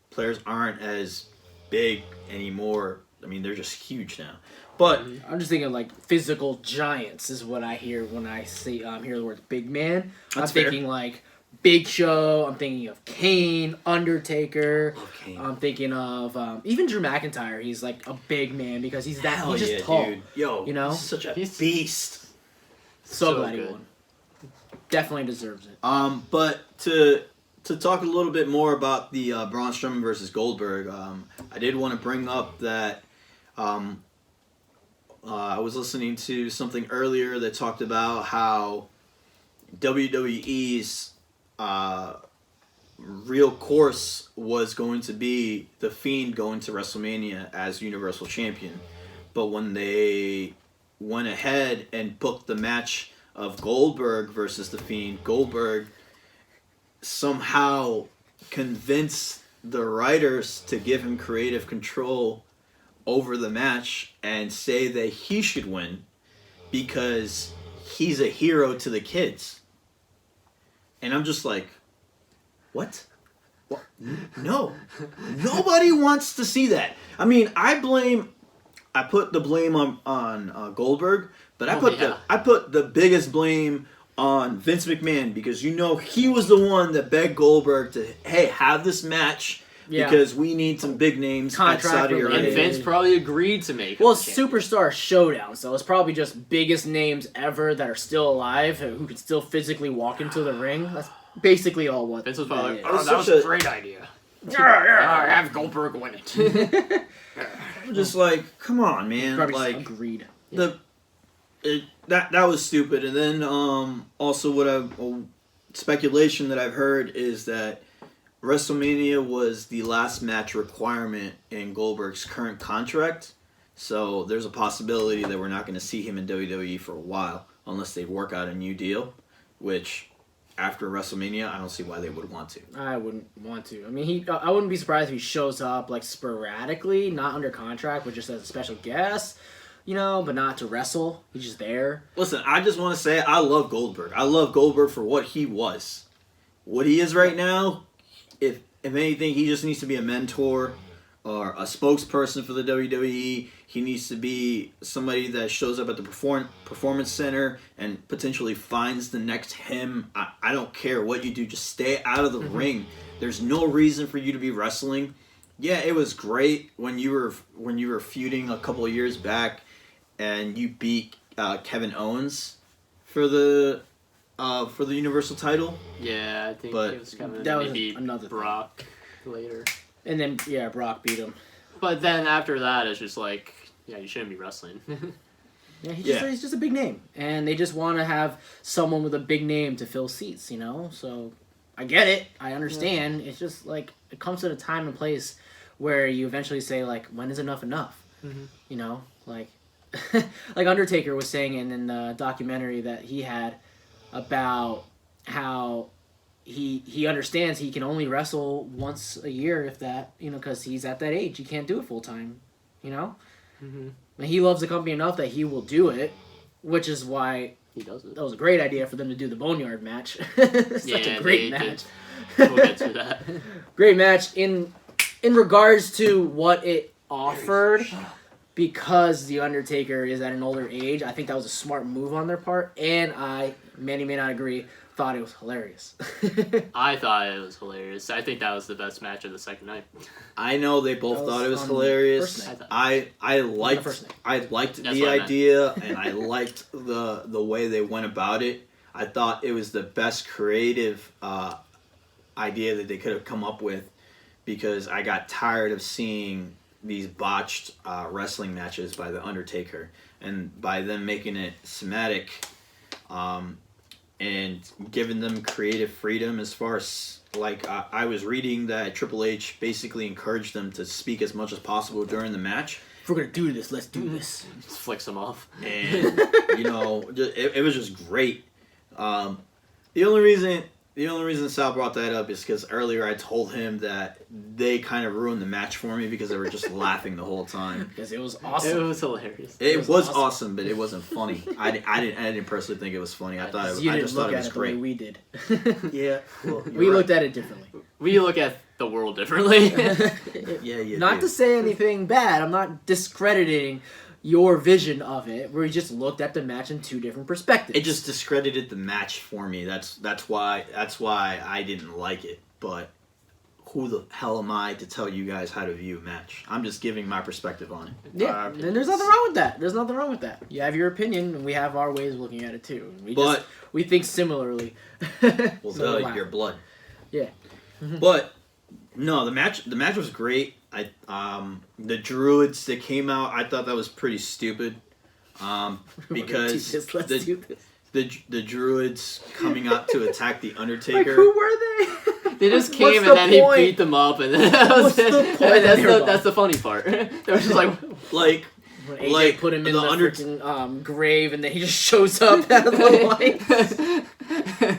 players aren't as big anymore. I mean, they're just huge now. But I'm just thinking like physical giants is what I hear when I hear the word big man. I'm thinking like Big Show. I'm thinking of Kane, Undertaker. Kane. I'm thinking of even Drew McIntyre. He's like a big man because he's just tall. Dude. Yo, you know, he's such a beast. So glad he won. Definitely deserves it. But to talk a little bit more about the Braun Strowman versus Goldberg, I did want to bring up that I was listening to something earlier that talked about how WWE's real course was going to be The Fiend going to WrestleMania as Universal Champion. But when they went ahead and booked the match of Goldberg versus The Fiend, Goldberg somehow convinced the writers to give him creative control over the match and say that he should win because he's a hero to the kids. And I'm just like, what? No. Nobody wants to see that. I mean, I put the blame on Goldberg, but I put the biggest blame on Vince McMahon because he was the one that begged Goldberg to have this match because we need some big names at Saudi Arabia. And Vince probably agreed to make it. Well, Superstar Showdown, so it's probably just biggest names ever that are still alive who could still physically walk into the ring. That's basically all what Vince was probably like, that that was a great idea. Have Goldberg win it. I'm just like, come on, man. Like, agreed. That was stupid. And then also speculation that I've heard is that WrestleMania was the last match requirement in Goldberg's current contract. So there's a possibility that we're not going to see him in WWE for a while unless they work out a new deal, which after WrestleMania, I don't see why they would want to. I wouldn't want to. I mean, I wouldn't be surprised if he shows up like sporadically, not under contract, but just as a special guest. But not to wrestle. He's just there. Listen, I just want to say I love Goldberg. I love Goldberg for what he was. What he is right now, if anything, he just needs to be a mentor or a spokesperson for the WWE. He needs to be somebody that shows up at the performance center and potentially finds the next him. I don't care what you do. Just stay out of the ring. There's no reason for you to be wrestling. Yeah, it was great when you were feuding a couple of years back and you beat Kevin Owens for the Universal title. Yeah, I think it was coming. That was maybe another Brock later. And then Brock beat him. But then after that, it's just like, you shouldn't be wrestling. He's just a big name, and they just want to have someone with a big name to fill seats. So I get it, I understand. Yeah. It's just like it comes to a time and place where you eventually say like, when is enough enough? Mm-hmm. Like like Undertaker was saying in the documentary that he had about how he understands he can only wrestle once a year, if that, because he's at that age. He can't do it full time, Mm-hmm. And he loves the company enough that he will do it, which is why he does it. That was a great idea for them to do the Boneyard match. Such a great match. We'll get to that. Great match in regards to what it offered. Because The Undertaker is at an older age, I think that was a smart move on their part, and Manny may not agree, thought it was hilarious. I thought it was hilarious. I think that was the best match of the second night. I know they both thought it was hilarious. I liked the idea, and I liked the way they went about it. I thought it was the best creative idea that they could have come up with, because I got tired of seeing these botched wrestling matches by The Undertaker, and by them making it cinematic and giving them creative freedom as far as, like, I was reading that Triple H basically encouraged them to speak as much as possible during the match. If we're going to do this, let's do this. Just flicks them off. And, it was just great. The only reason The only reason Sal brought that up is because earlier I told him that they kind of ruined the match for me because they were just laughing the whole time. Because it was awesome. It was hilarious. It was awesome, but it wasn't funny. I didn't personally think it was funny. I just thought it was great. The way we did. Yeah, well, we looked at it differently. We look at the world differently. Yeah. Not to say anything bad. I'm not discrediting your vision of it. We just looked at the match in two different perspectives. It just discredited the match for me. That's why I didn't like it. But who the hell am I to tell you guys how to view a match? I'm just giving my perspective on it. Yeah, and there's nothing wrong with that. There's nothing wrong with that. You have your opinion, and we have our ways of looking at it too. We think similarly. Well, So your blood. Yeah. But no, the match was great. The Druids that came out, I thought that was pretty stupid. Because the Druids coming out to attack the Undertaker. Like, who were they? They just came and then he beat them up, and then What's the point? that's the funny part. They were just like when AJ put him in the freaking grave, and then he just shows up out of the lights.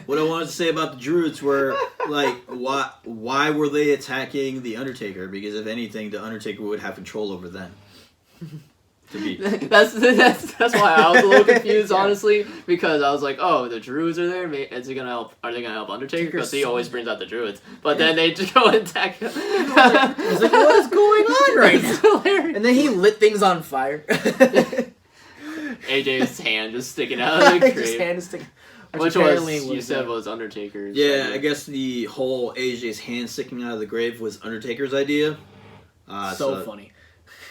What I wanted to say about the Druids were like, why were they attacking the Undertaker? Because if anything, the Undertaker would have control over them. That's why I was a little confused, honestly, because I was like, oh, the Druids are there. Is it gonna help? Are they gonna help Undertaker? Because he always brings out the Druids, but then they just go and attack him. I was like, what is going on right now? Hilarious. And then he lit things on fire. AJ's hand just sticking out of the His grave. hand is sticking. Which you said was Undertaker's. Yeah, I guess the whole AJ's hand sticking out of the grave was Undertaker's idea. So funny.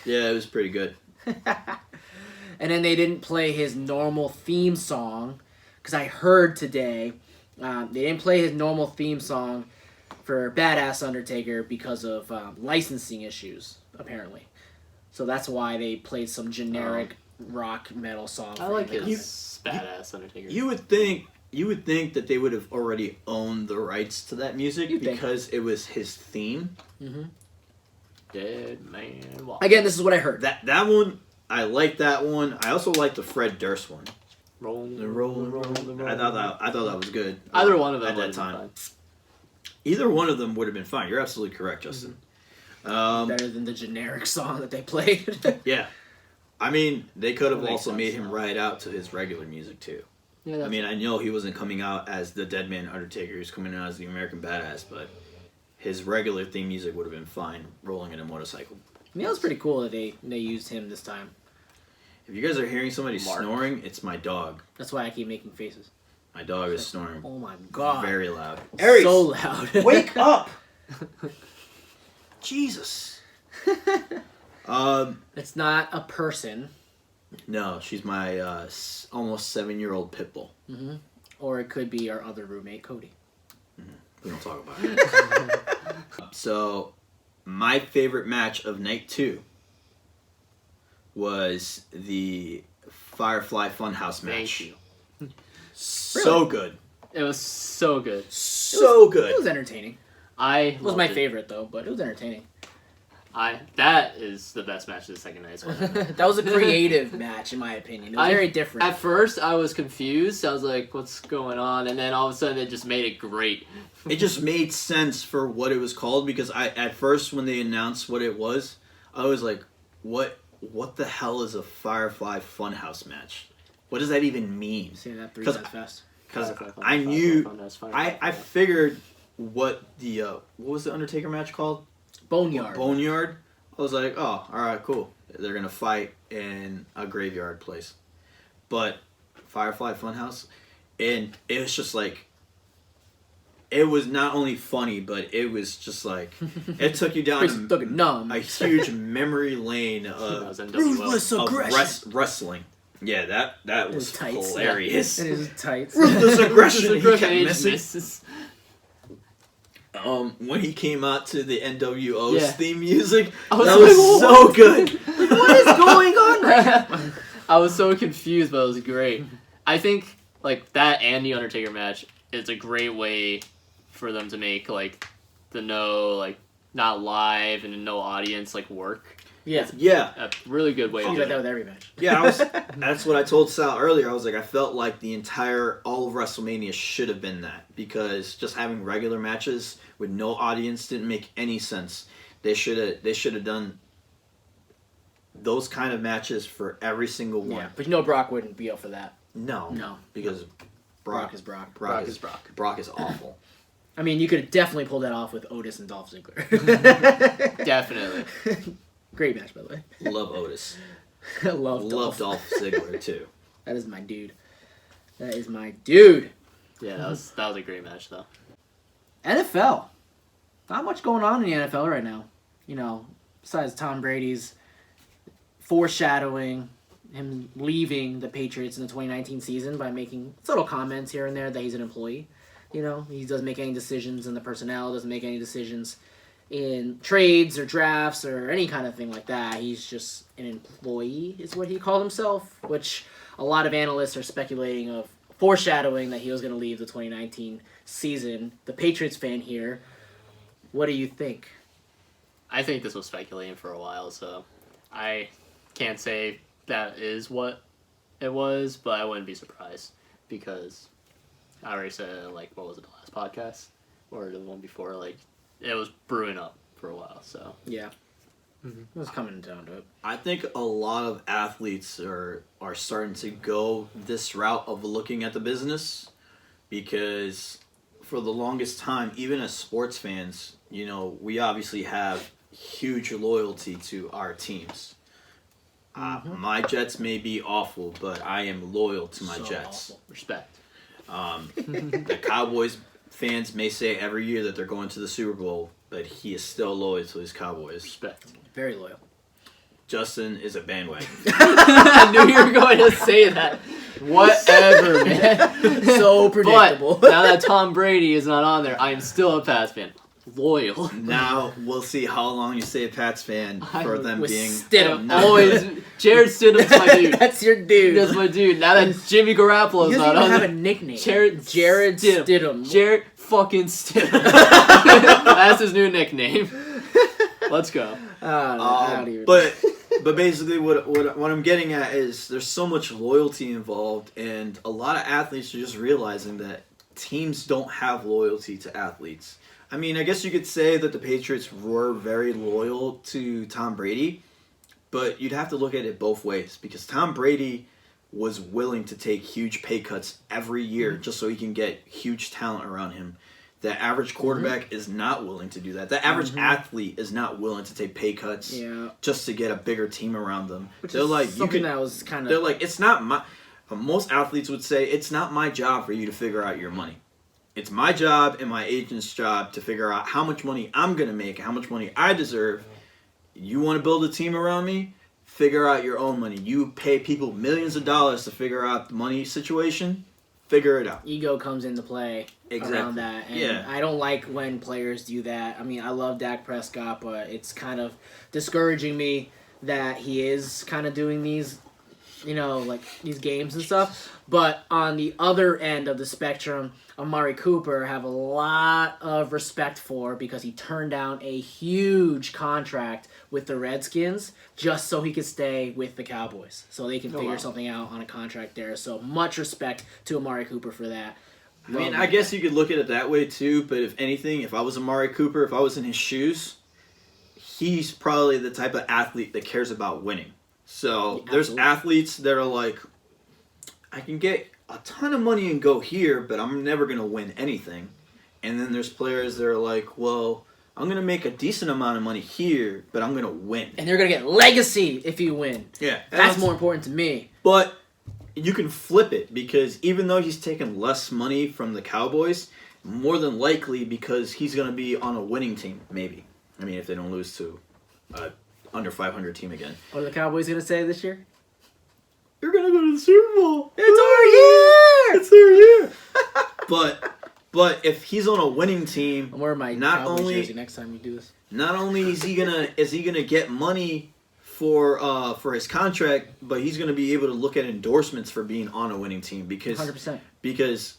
Yeah, it was pretty good. And then they didn't play his normal theme song, because I heard today they didn't play his normal theme song for Badass Undertaker because of licensing issues, apparently. So that's why they played some generic rock metal song. I like his Badass Undertaker. You would think that they would have already owned the rights to that music because it was his theme. Mm-hmm. Dead Man Walk. Again, this is what I heard. That one, I like that one. I also like the Fred Durst one. Roll. I thought that was good. Either one of them at that time. Either one of them would have been fine. You're absolutely correct, Justin. Better than the generic song that they played. Yeah. I mean, they could have also made him ride out to his regular music, too. Yeah, I mean, I know he wasn't coming out as the Dead Man Undertaker. He was coming out as the American Badass, but his regular theme music would have been fine, rolling in a motorcycle. I mean, it was pretty cool that they used him this time. If you guys are hearing somebody snoring, it's my dog. That's why I keep making faces. My dog is snoring. Oh my god. Very loud. Aries, so loud. Wake up! Jesus. It's not a person. No, she's my almost 7-year-old pit bull. Mm-hmm. Or it could be our other roommate, Cody. Mm-hmm. We don't talk about it. So, my favorite match of night 2 was the Firefly Funhouse match. Thank you. So good. It was so good. So good. It was entertaining. It was my favorite, though, but it was entertaining. That is the best match of the second night. That was a creative match, in my opinion. It was very different. At first, I was confused. I was like, what's going on? And then all of a sudden, it just made it great. It just made sense for what it was called, because at first, when they announced what it was, I was like, what the hell is a Firefly Funhouse match? What does that even mean? Say that 3 times fast. Because I knew, I figured what was the Undertaker match called? Boneyard. I was like, oh, alright, cool. They're gonna fight in a graveyard place. But Firefly Funhouse, and it was just like, it was not only funny, but it was just like, it took you down a huge memory lane of ruthless aggression. Wrestling. Yeah, that was hilarious. It is tight. Ruthless aggression. He kept missing. When he came out to the NWO's theme music, that was so good. What is going on right now? I was so confused, but it was great. I think that and the Undertaker match is a great way for them to make the not live and no audience work. Yeah. Yeah. A really good way I'll of do that doing with it. every match. Yeah, that's what I told Sal earlier. I was like, I felt like all of WrestleMania should have been that, because just having regular matches with no audience didn't make any sense. They should have done those kind of matches for every single one. Yeah, but you know Brock wouldn't be up for that. No, because Brock is Brock. Brock is awful. I mean, you could definitely pull that off with Otis and Dolph Ziggler. Definitely. Great match, by the way. Love Otis. Love Dolph Ziggler too. That is my dude. That is my dude. Yeah, that was a great match though. NFL. Not much going on in the NFL right now. You know, besides Tom Brady's foreshadowing him leaving the Patriots in the 2019 season by making subtle comments here and there that he's an employee. You know, he doesn't make any decisions in the personnel, doesn't make any decisions in trades or drafts or any kind of thing like that. He's just an employee, is what he called himself, which a lot of analysts are speculating of foreshadowing that he was going to leave the 2019 season. The Patriots fan here, what do you think? I think this was speculating for a while, so I can't say that is what it was, but I wouldn't be surprised because I already said, like, what was it, the last podcast? Or the one before, like, it was brewing up for a while, so. Yeah. Mm-hmm. It was coming down to it. I think a lot of athletes are starting to go this route of looking at the business, because for the longest time, even as sports fans, you know, we obviously have huge loyalty to our teams. My Jets may be awful, but I am loyal to my Jets. Awful. Respect. The Cowboys fans may say every year that they're going to the Super Bowl, but he is still loyal to his Cowboys. Respect. Very loyal. Justin is a bandwagon. I knew you were going to say that. Whatever, man. So predictable. But now that Tom Brady is not on there, I am still a Pats fan. Loyal. Now we'll see how long you stay a Pats fan for them with being Stidham. Always. Jared Stidham's my dude. That's your dude. That's my dude. Now that Jimmy Garoppolo's He not doesn't even on have there. a nickname. Jared Stidham. Jared fucking Stidham. That's his new nickname. Let's go. I don't even. But basically what I'm getting at is there's so much loyalty involved, and a lot of athletes are just realizing that teams don't have loyalty to athletes. I mean, I guess you could say that the Patriots were very loyal to Tom Brady, but you'd have to look at it both ways, because Tom Brady was willing to take huge pay cuts every year just so he can get huge talent around him. The average quarterback is not willing to do that. The average athlete is not willing to take pay cuts just to get a bigger team around them. Which they're is like, something that was kind of... They're like, it's not my... Most athletes would say, it's not my job for you to figure out your money. It's my job and my agent's job to figure out how much money I'm going to make, how much money I deserve. You want to build a team around me? Figure out your own money. You pay people millions of dollars to figure out the money situation. Figure it out. Ego comes into play around that. And I don't like when players do that. I mean, I love Dak Prescott, but it's kind of discouraging me that he is kind of doing these, you know, like these games and stuff. But on the other end of the spectrum, Amari Cooper, have a lot of respect for, because he turned down a huge contract with the Redskins just so he could stay with the Cowboys, so they can figure something out on a contract there. So much respect to Amari Cooper for that. I mean, I guess you could look at it that way too, but if anything, if I was Amari Cooper, if I was in his shoes, he's probably the type of athlete that cares about winning. So there's athletes that are like, I can get a ton of money and go here, but I'm never going to win anything. And then there's players that are like, well, I'm going to make a decent amount of money here, but I'm going to win. And they're going to get legacy if you win. Yeah. That's more important to me. But you can flip it, because even though he's taking less money from the Cowboys, more than likely because he's going to be on a winning team, maybe. I mean, if they don't lose to a under 500 team again. What are the Cowboys going to say this year? You're going to go to the Super Bowl. It's our year! It's our year! But if he's on a winning team, I'm wearing my Cowboys jersey next time we do this. Not only is he gonna get money for his contract, but he's gonna be able to look at endorsements for being on a winning team, because 100%. Because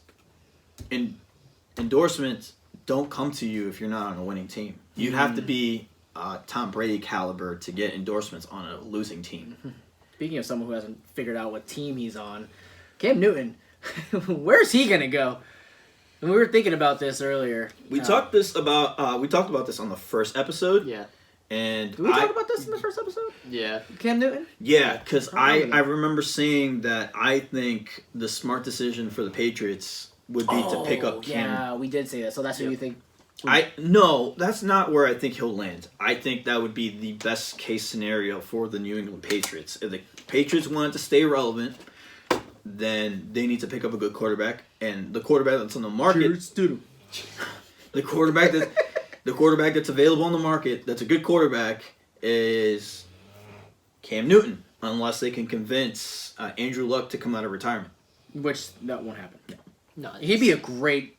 endorsements don't come to you if you're not on a winning team. You have to be Tom Brady caliber to get endorsements on a losing team. Speaking of someone who hasn't figured out what team he's on, Cam Newton, where's he gonna go? And we were thinking about this earlier. We talked about this on the first episode. Yeah. And Did we talk about this in the first episode? Yeah. Cam Newton? Yeah, because I remember that. remember saying that I think the smart decision for the Patriots would be to pick up Cam. Yeah, we did say that. So that's what you think. No, that's not where I think he'll land. I think that would be the best case scenario for the New England Patriots. If the Patriots wanted to stay relevant, then they need to pick up a good quarterback, and the quarterback that's on the market, the quarterback that's available on the market, that's a good quarterback, is Cam Newton, unless they can convince Andrew Luck to come out of retirement. Which, that won't happen. No. He'd be a great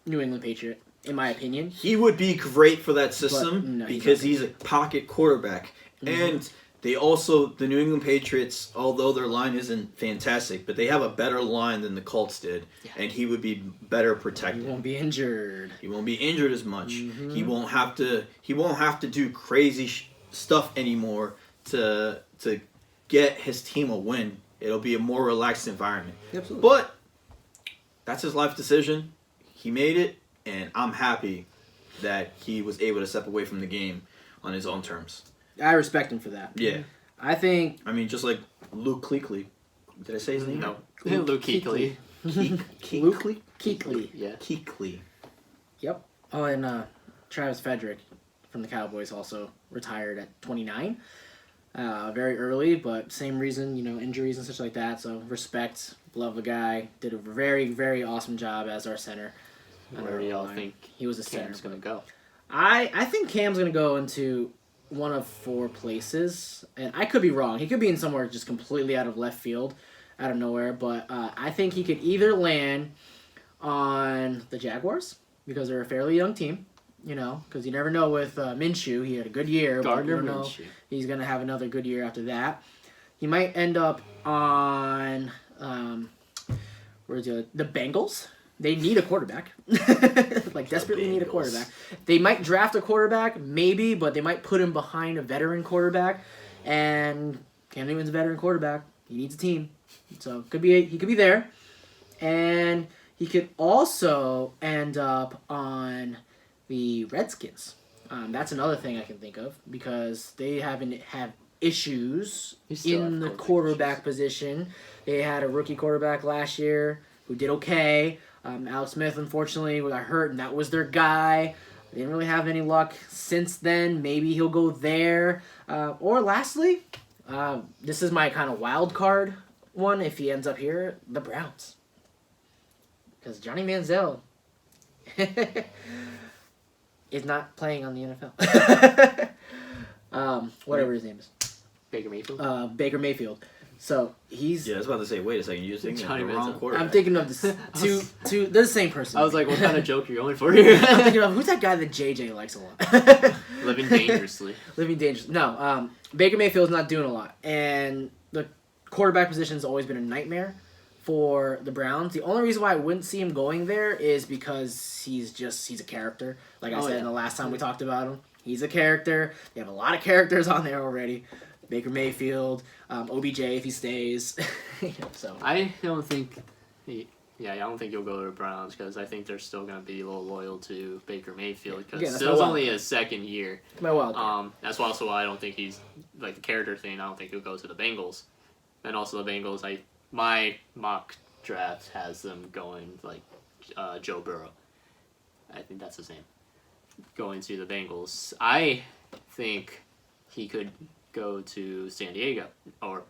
New England Patriot, in my opinion. He would be great for that system But, no, because he's he's a pocket quarterback. And they also, the New England Patriots, although their line isn't fantastic, but they have a better line than the Colts did, and he would be better protected. He won't be injured. He won't be injured as much. He won't have to do crazy stuff anymore to get his team a win. It'll be a more relaxed environment. Absolutely. But that's his life decision. He made it, and I'm happy that he was able to step away from the game on his own terms. I respect him for that. Yeah. I think... I mean, just like Luke Kuechly. Did I say his name? No. Luke Kuechly. Luke Kuechly. Yeah. Kuechly. Yep. Oh, and Travis Frederick from the Cowboys also retired at 29. Very early, but same reason, injuries and such like that. So respect, love the guy. Did a very, very awesome job as our center. Where do y'all think he was a center? Cam's going to go? I think Cam's going to go into one of 4 places, and I could be wrong. He could be in somewhere just completely out of left field, out of nowhere, but I think he could either land on the Jaguars, because they're a fairly young team, because you never know with Minshew. He had a good year, but you don't know he's going to have another good year after that. He might end up on the Bengals. They need a quarterback. Desperately need a quarterback. They might draft a quarterback, maybe, but they might put him behind a veteran quarterback. And Cam Newton's a veteran quarterback. He needs a team. So he could be there. And he could also end up on the Redskins. That's another thing I can think of, because they have issues in the quarterback position. They had a rookie quarterback last year who did okay. Alex Smith, unfortunately, got hurt, and that was their guy. They didn't really have any luck since then. Maybe he'll go there. Or lastly, this is my kind of wild card one, if he ends up here, the Browns. Because Johnny Manziel is not playing on the NFL. Whatever his name is. Baker Mayfield? Baker Mayfield. So he's... Yeah, I was about to say, wait a second, you're thinking of the wrong quarterback. I'm thinking of they're the same person. I was like, what kind of joke are you going for here? I'm thinking of, who's that guy that JJ likes a lot? Living dangerously. Living dangerously. No, Baker Mayfield's not doing a lot. And the quarterback position's always been a nightmare for the Browns. The only reason why I wouldn't see him going there is because he's a character. Like I said in the last time we talked about him. He's a character. They have a lot of characters on there already. Baker Mayfield, OBJ if he stays. So I don't think he'll go to the Browns, because I think they're still going to be a little loyal to Baker Mayfield, because it's only his second year. My wild card. That's also why I don't think he's, like, the character thing, I don't think he'll go to the Bengals. And also the Bengals, my mock draft has them going, like, Joe Burrow. I think that's his name. Going to the Bengals. I think he could go to San Diego, or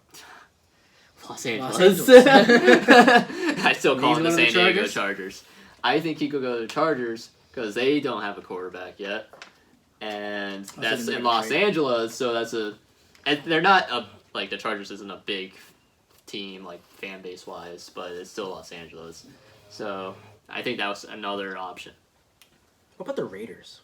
Los Angeles. I still call them the San Diego Chargers. I think he could go to the Chargers, because they don't have a quarterback yet, and that's in Los Angeles. So and they're not the Chargers isn't a big team, like, fan base wise, but it's still Los Angeles. So I think that was another option. What about the Raiders?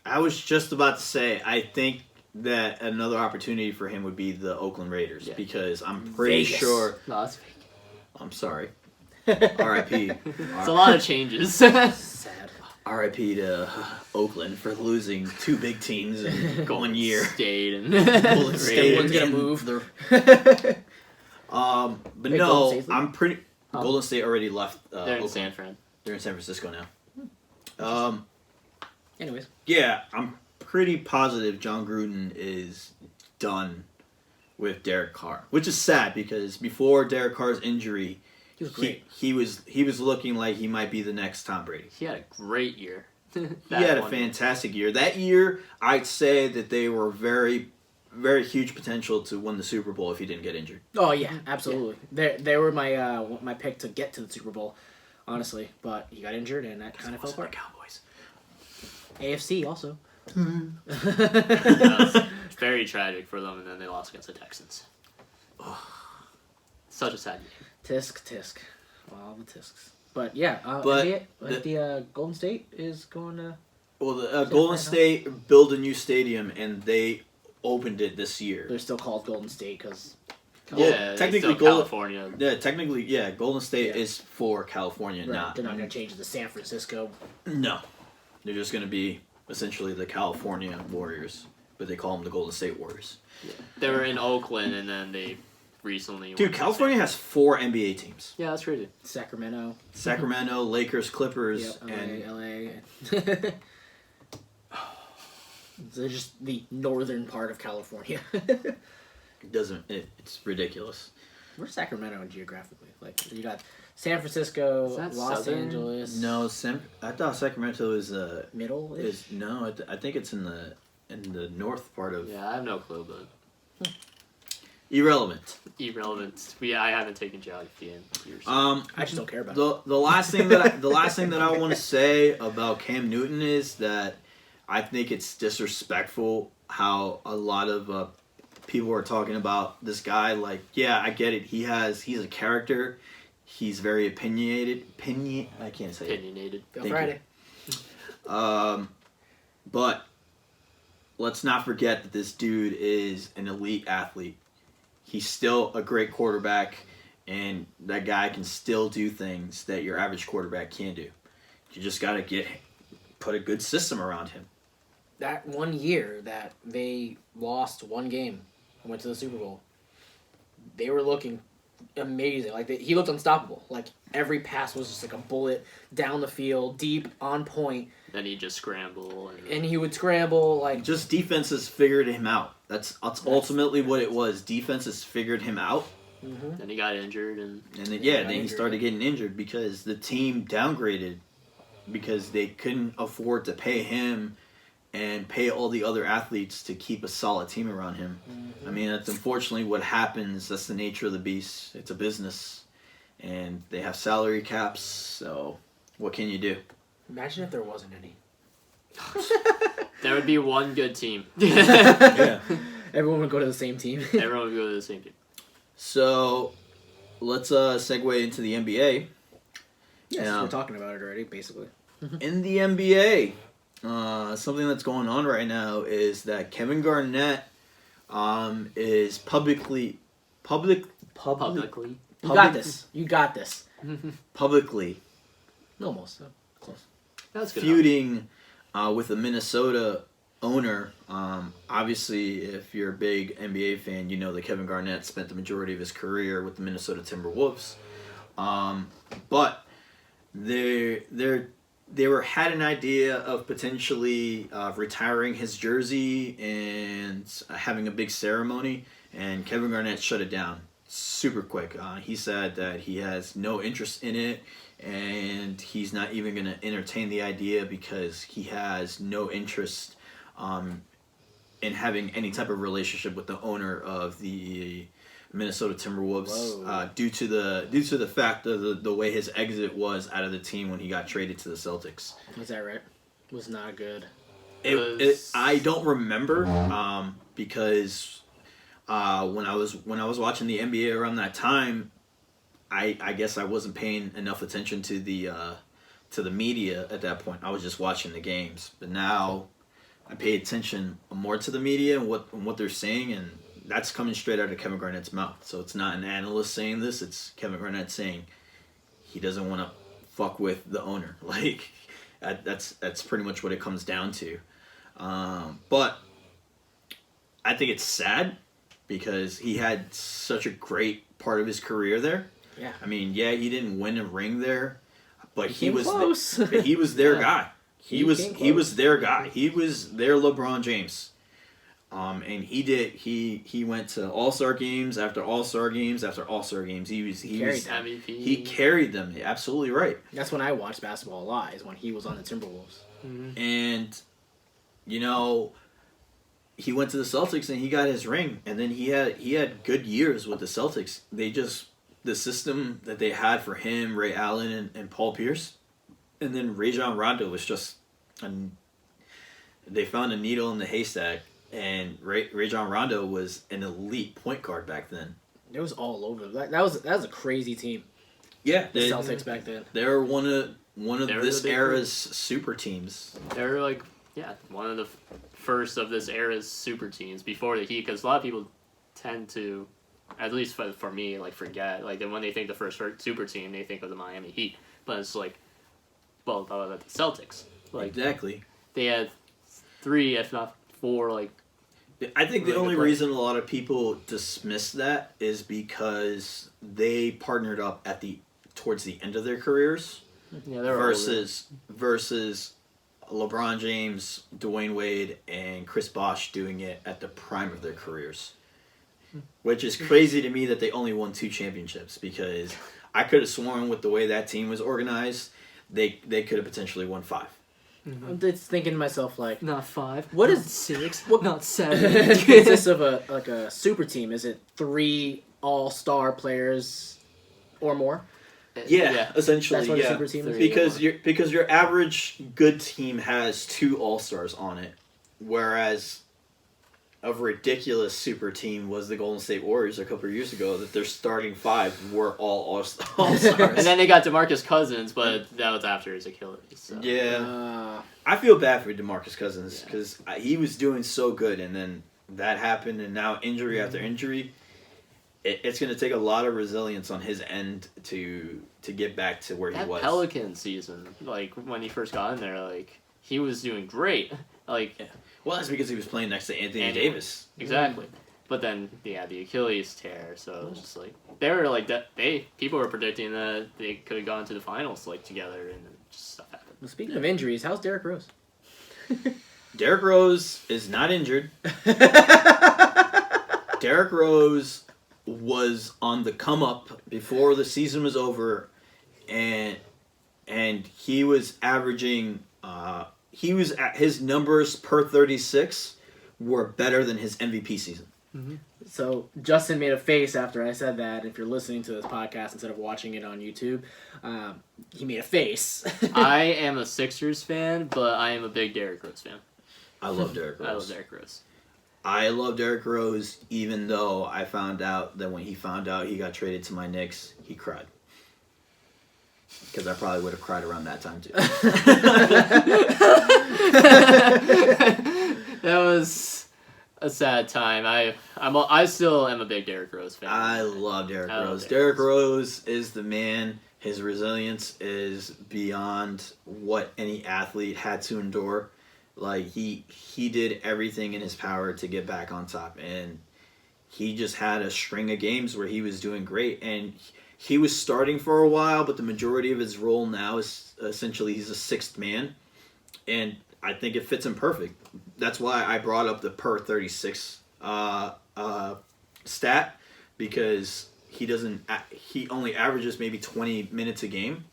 I was just about to say, I think that another opportunity for him would be the Oakland Raiders, because I'm pretty sure... Las Vegas. I'm sorry. R.I.P. It's a lot of changes. Sad. R.I.P. to Oakland for losing 2 big teams in 1 year. State and Golden State. Everyone's gonna and move. But Wait, no, Golden State's I'm pretty. Huh? Golden State already left. they're in Oakland. San Fran. They're in San Francisco now. Anyways, Yeah, I'm pretty positive John Gruden is done with Derek Carr, which is sad because before Derek Carr's injury, he was great. he was looking like he might be the next Tom Brady. He had a great year. He had a fantastic year. That year, I'd say that they were very, very huge potential to win the Super Bowl if he didn't get injured. Oh yeah, absolutely. They were my pick to get to the Super Bowl, honestly. But he got injured, and that kind of fell Wasn't the apart. Cowboys. AFC also. It's very tragic for them, and then they lost against the Texans. Such a sad game. Tisk. All the tisks. But yeah, But the Golden State is going to. Well, the San Golden Fran, State built a new stadium, and they opened it this year. They're still called Golden State because. Well, Yeah, technically still California. Yeah, Golden State Yeah. is for California, not. They're not going to change it to San Francisco. No, they're just going to be essentially the California Warriors, but they call them the Golden State Warriors. They were in Oakland, and then they recently. Dude, went to California has 4 NBA teams: Yeah, that's crazy. Sacramento. Sacramento, Lakers, Clippers, Yep, and LA. They're just the northern part of California. it's ridiculous. Where's Sacramento geographically? Like you got San Francisco, Is that Los southern? Angeles. No, I thought Sacramento is Middle is no. I think it's in the north part of. Yeah, I have no clue, but Irrelevant. irrelevant. I haven't taken geography in years. I just don't care about it. The last thing that I want to say about Cam Newton is that I think it's disrespectful how a lot of people are talking about this guy. Like, yeah, I get it. He's a character. He's very opinionated. I can't say it. Opinionated. Go Thank Friday. But let's not forget that this dude is an elite athlete. He's still a great quarterback, and that guy can still do things that your average quarterback can't do. You just got to put a good system around him. That 1 year that they lost one game and went to the Super Bowl, they were looking amazing. Like he looked unstoppable. Like every pass was just like a bullet down the field, deep, on point. Then he just scramble And he would scramble like. Just defenses figured him out. That's ultimately what it was. Defenses figured him out, Mm-hmm. Then he got injured, and then he started getting injured because the team downgraded because they couldn't afford to pay him and pay all the other athletes to keep a solid team around him. Mm-hmm. I mean, that's unfortunately what happens. That's the nature of the beast. It's a business, and they have salary caps. So, what can you do? Imagine if there wasn't any. there would be one good team. Yeah. Everyone would go to the same team. Everyone would go to the same team. So, let's segue into the NBA. Yes, we're talking about it already, basically. In the NBA, something that's going on right now is that Kevin Garnett is publicly Publicly. You got this. publicly Almost. Close. That's good. feuding with the Minnesota owner. Obviously, if you're a big NBA fan, you know that Kevin Garnett spent the majority of his career with the Minnesota Timberwolves. But they had an idea of potentially retiring his jersey and having a big ceremony, and Kevin Garnett shut it down super quick. He said that he has no interest in it, and he's not even going to entertain the idea because he has no interest in having any type of relationship with the owner of the Minnesota Timberwolves due to the fact of the way his exit was out of the team when he got traded to the Celtics. Is that right? Was not good. I don't remember because when I was watching the NBA around that time, I guess I wasn't paying enough attention to the media at that point. I was just watching the games. But now I pay attention more to the media and what they're saying, and that's coming straight out of Kevin Garnett's mouth. So it's not an analyst saying this, it's Kevin Garnett saying he doesn't want to fuck with the owner. Like, That's pretty much what it comes down to. But I think it's sad because he had such a great part of his career there. Yeah. I mean, yeah, he didn't win a ring there, but he came was close. he was their Yeah. guy. He was their guy. He was their LeBron James. And he went to All-Star games after All-Star games after All-Star games. He was MVP. he carried them. Absolutely right. That's when I watched basketball a lot, is when he was on the Timberwolves. Mm-hmm. And he went to the Celtics and he got his ring, and then he had good years with the Celtics. The system that they had for him, Ray Allen and Paul Pierce, and then Rajon Rondo was just they found a needle in the haystack, and Rajon Rondo was an elite point guard back then. It was all over. That was a crazy team. Yeah, The Celtics back then. they were one of They were this the big era's super teams. They're like, one of the first of this era's super teams before the Heat, because a lot of people tend to, at least for me, like forget, like when they think the first super team, they think of the Miami Heat, but it's like, well, the Celtics. Like Exactly. they had 3, if not 4, like. I think the Really only good reason a lot of people dismiss that is because they partnered up towards the end of their careers Yeah, they're versus LeBron James, Dwayne Wade, and Chris Bosh doing it at the prime of their careers. Which is crazy to me that they only won 2 championships, because I could have sworn with the way that team was organized, they could have potentially won 5. I'm just thinking to myself, like, not 5. What not is- 6? what- Not 7. consists of a super team? Is it 3 all-star players or more? Yeah, essentially, That's what a yeah. super team is. Because your average good team has 2 all-stars on it, whereas a ridiculous super team was the Golden State Warriors a couple of years ago, that their starting 5 were all all-stars. And then they got DeMarcus Cousins, but that was after his Achilles. So. Yeah. I feel bad for DeMarcus Cousins because he was doing so good, and then that happened, and now injury after injury. It's going to take a lot of resilience on his end to get back to where he was. Pelican season, like when he first got in there, like he was doing great. Like, Well, that's because he was playing next to Anthony Davis. Exactly. But then the Achilles tear, so it's just like they were like that. People were predicting that they could have gone to the finals like together, and then just stuff happened. Well, speaking of injuries, how's Derrick Rose? Derrick Rose is not injured. Derrick Rose was on the come up before the season was over, and he was averaging. His numbers per 36 were better than his MVP season. So Justin made a face after I said that. If you're listening to this podcast instead of watching it on YouTube, he made a face. I am a Sixers fan, but I am a big Derrick Rose fan. I love Derrick Rose. I love Derrick Rose. I love Derrick Rose, even though I found out that when he found out he got traded to my Knicks, he cried. Because I probably would have cried around that time too. That was a sad time. I still am a big Derrick Rose fan. I love Derrick I love Rose. Derrick Derrick Rose is the man. His resilience is beyond what any athlete had to endure. Like he did everything in his power to get back on top, and he just had a string of games where he was doing great, and he was starting for a while, but the majority of his role now is essentially he's a 6th man, and I think it fits him perfect. That's why I brought up the per 36 stat, because he only averages maybe 20 minutes a game.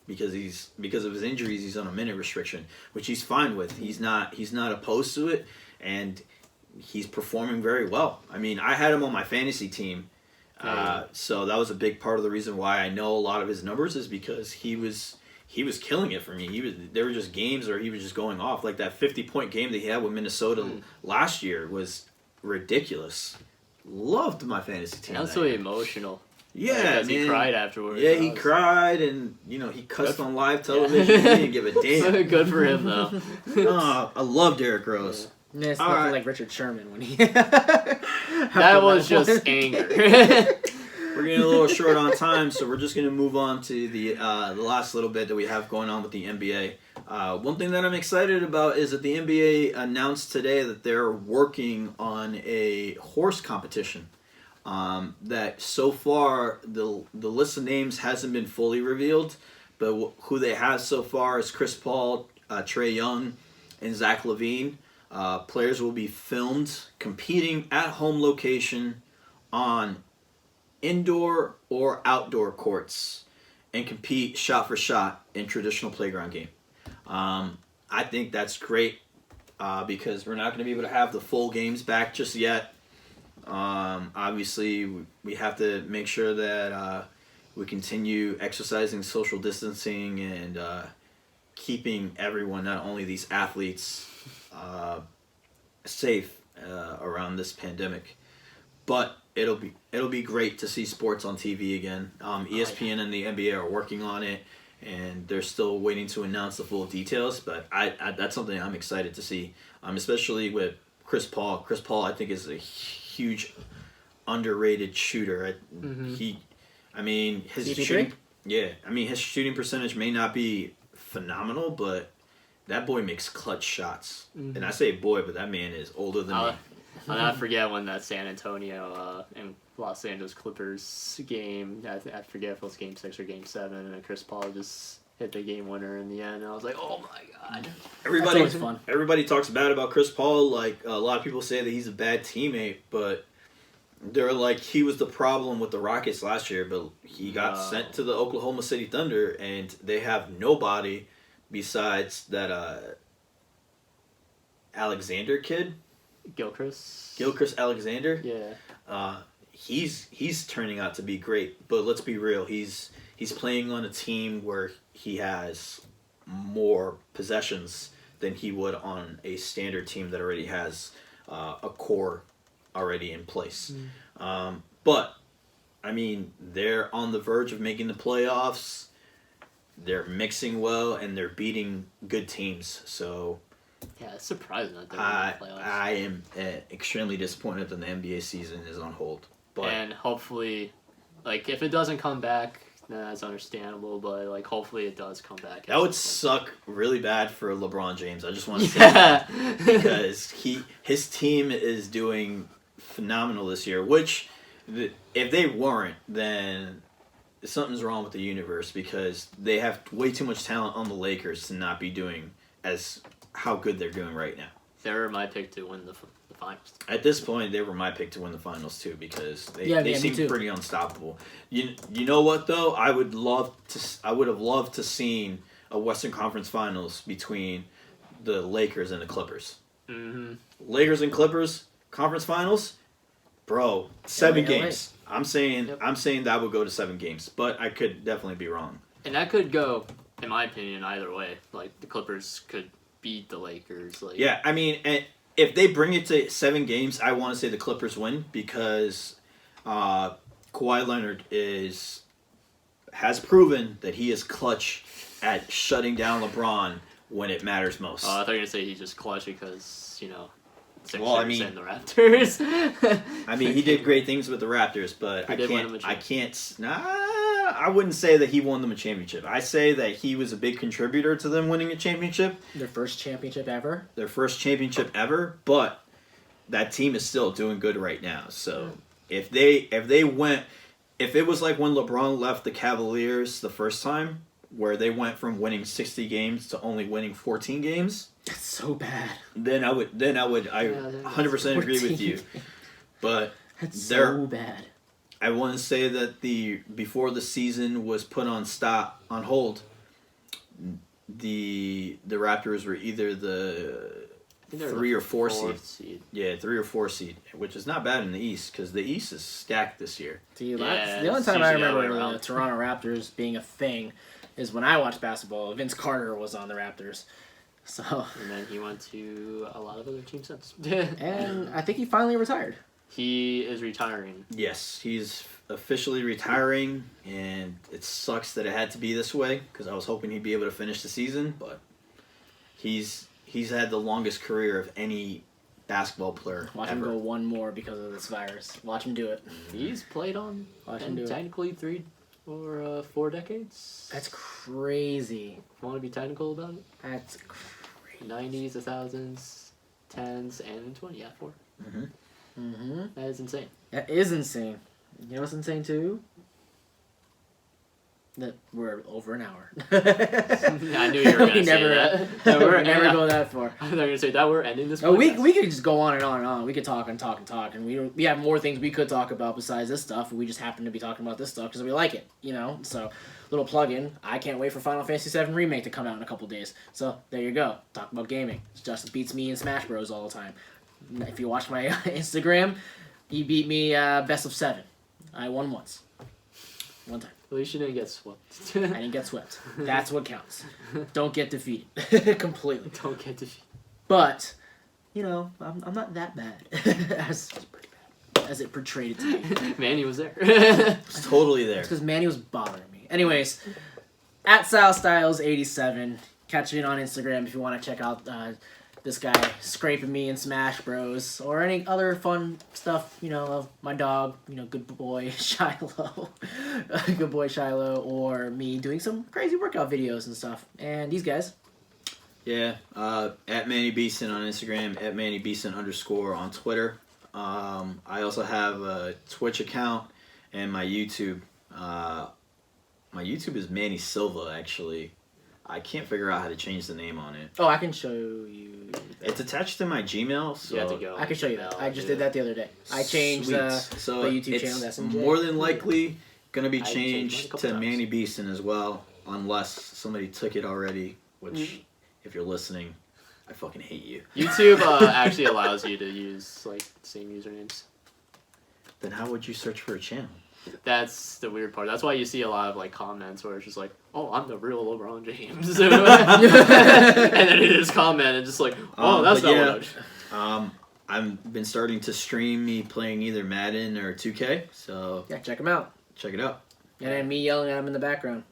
Because of his injuries, he's on a minute restriction, which he's fine with. He's not opposed to it, and he's performing very well. I mean, I had him on my fantasy team, so that was a big part of the reason why I know a lot of his numbers, is because he was killing it for me. There were just games where he was just going off, like that 50-point game that he had with Minnesota last year was ridiculous. Loved my fantasy team. That was so emotional. Yeah, because man. he cried afterwards. Yeah, he cried, and he cussed on live television. He didn't give a damn. Good for him, though. I love Derrick Rose. Yeah, it's All nothing right. like Richard Sherman when he. That was just anger. we're getting a little short on time, so we're just going to move on to the last little bit that we have going on with the NBA. One thing that I'm excited about is that the NBA announced today that they're working on a horse competition. That so far the list of names hasn't been fully revealed, but who they have so far is Chris Paul, Trae Young, and Zach LaVine. Players will be filmed competing at home location on indoor or outdoor courts and compete shot for shot in traditional playground game. I think that's great because we're not going to be able to have the full games back just yet. Obviously, we have to make sure that we continue exercising social distancing and keeping everyone, not only these athletes, safe around this pandemic. But it'll be great to see sports on TV again. ESPN and the NBA are working on it, and they're still waiting to announce the full details. But I that's something I'm excited to see, especially with Chris Paul. Chris Paul, I think, is a huge underrated shooter. His shooting, his shooting percentage may not be phenomenal, but that boy makes clutch shots. Mm-hmm. And I say boy, but that man is older than me. I'll not forget when that San Antonio and Los Angeles Clippers game, I forget if it was Game 6 or Game 7, and Chris Paul just hit the game winner in the end, and I was like, oh my god. Everybody talks bad about Chris Paul. Like, a lot of people say that he's a bad teammate, but they're like, he was the problem with the Rockets last year, but he got sent to the Oklahoma City Thunder, and they have nobody besides that Alexander kid. Gilchrist Alexander. Yeah. He's turning out to be great, but let's be real. He's playing on a team where he has more possessions than he would on a standard team that already has a core already in place. But I mean, they're on the verge of making the playoffs. They're mixing well, and they're beating good teams. So. Yeah, it's surprising that they're in the playoffs. I am extremely disappointed that the NBA season is on hold. And hopefully, like, if it doesn't come back, then that's understandable, but, like, hopefully it does come back. That would suck really bad for LeBron James. I just want to say that. Because his team is doing phenomenal this year, which, if they weren't, then something's wrong with the universe, because they have way too much talent on the Lakers to not be doing as how good they're doing right now. They were my pick to win the finals. At this point, they were my pick to win the finals too, because they seem pretty unstoppable. You know what though? I would have loved to seen a Western Conference Finals between the Lakers and the Clippers. Mm-hmm. Lakers and Clippers Conference Finals, bro. 7 games. I'm saying that would go to 7 games, but I could definitely be wrong. And that could go, in my opinion, either way. Like, the Clippers could beat the Lakers. Like, yeah, I mean, if they bring it to 7 games, I want to say the Clippers win, because Kawhi Leonard has proven that he is clutch at shutting down LeBron when it matters most. I thought you were going to say he's just clutch because, and the Raptors. I mean, he did great things with the Raptors, but I wouldn't say that he won them a championship. I say that he was a big contributor to them winning a championship. Their first championship ever, but that team is still doing good right now. So if it was like when LeBron left the Cavaliers the first time, where they went from winning 60 games to only winning 14 games. That's so bad. Then I would 100% agree with you. But that's so bad. I want to say that before the season was put on hold, the Raptors were either the 3 or 4 seed. Yeah, 3 or 4 seed, which is not bad in the East, because the East is stacked this year. The only time I remember the Toronto Raptors being a thing is when I watched basketball. Vince Carter was on the Raptors. So. And then he went to a lot of other teams since. And I think he finally retired. He is retiring. Yes, he's officially retiring, and it sucks that it had to be this way, because I was hoping he'd be able to finish the season, but he's had the longest career of any basketball player Watch ever. him go one more because of this virus. Watch him do it. He's played on Watch him do it. technically 3 or 4 decades. That's crazy. Want to be technical about it? That's crazy. 90s, the thousands, 10s, and 20. Yeah, 4. Mm-hmm. That is insane. That is insane. You know what's insane too? That we're over an hour. I knew you were going to say that. We never go that far. I thought you were going to say that we're ending this No, podcast. we could just go on and on and on. We could talk and talk and talk, and we have more things we could talk about besides this stuff. And we just happen to be talking about this stuff because we like it, you know. So, little plug-in. I can't wait for Final Fantasy VII Remake to come out in a couple days. So there you go. Talk about gaming. Justin beats me in Smash Bros all the time. If you watch my Instagram, he beat me best of 7. I won once. One time. At least you didn't get swept. I didn't get swept. That's what counts. Don't get defeated completely. Don't get defeated. But, you know, I'm not that bad as it portrayed it to be. Manny was there. It's totally there. It's because Manny was bothering me. Anyways, at SalStyles87, catch it on Instagram if you want to check out this guy scraping me in Smash Bros. Or any other fun stuff, you know, of my dog, you know, good boy Shiloh. Good boy Shiloh, or me doing some crazy workout videos and stuff. And these guys. Yeah, at Manny Beeson on Instagram, at Manny Beeson _ on Twitter. I also have a Twitch account and my YouTube. My YouTube is Manny Silva, actually. I can't figure out how to change the name on it. Oh, I can show you. It's attached to my Gmail, so You have to go. I can show you that. I just did that the other day. I changed Sweet. the So YouTube it's channel to SMJ. more than likely going to be I changed mine a changed couple to times. Manny Beeson as well, unless somebody took it already, which, if you're listening, I fucking hate you. YouTube actually allows you to use like the same usernames. Then how would you search for a channel? That's the weird part. That's why you see a lot of like comments where it's just like, "Oh, I'm the real LeBron James," and then you just comment and just like, "Oh, that's but not yeah, what I've been starting to stream me playing either Madden or 2K, so Yeah, check him out. check it out. And then me yelling at him in the background,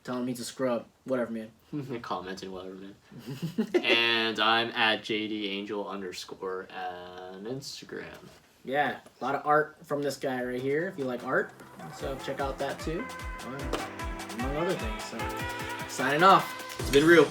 telling him he's a scrub. Whatever, man. I commenting whatever, man." And I'm at JDAngel _ on Instagram. Yeah, a lot of art from this guy right here, if you like art. So check out that too, among other things. So, signing off. It's been real.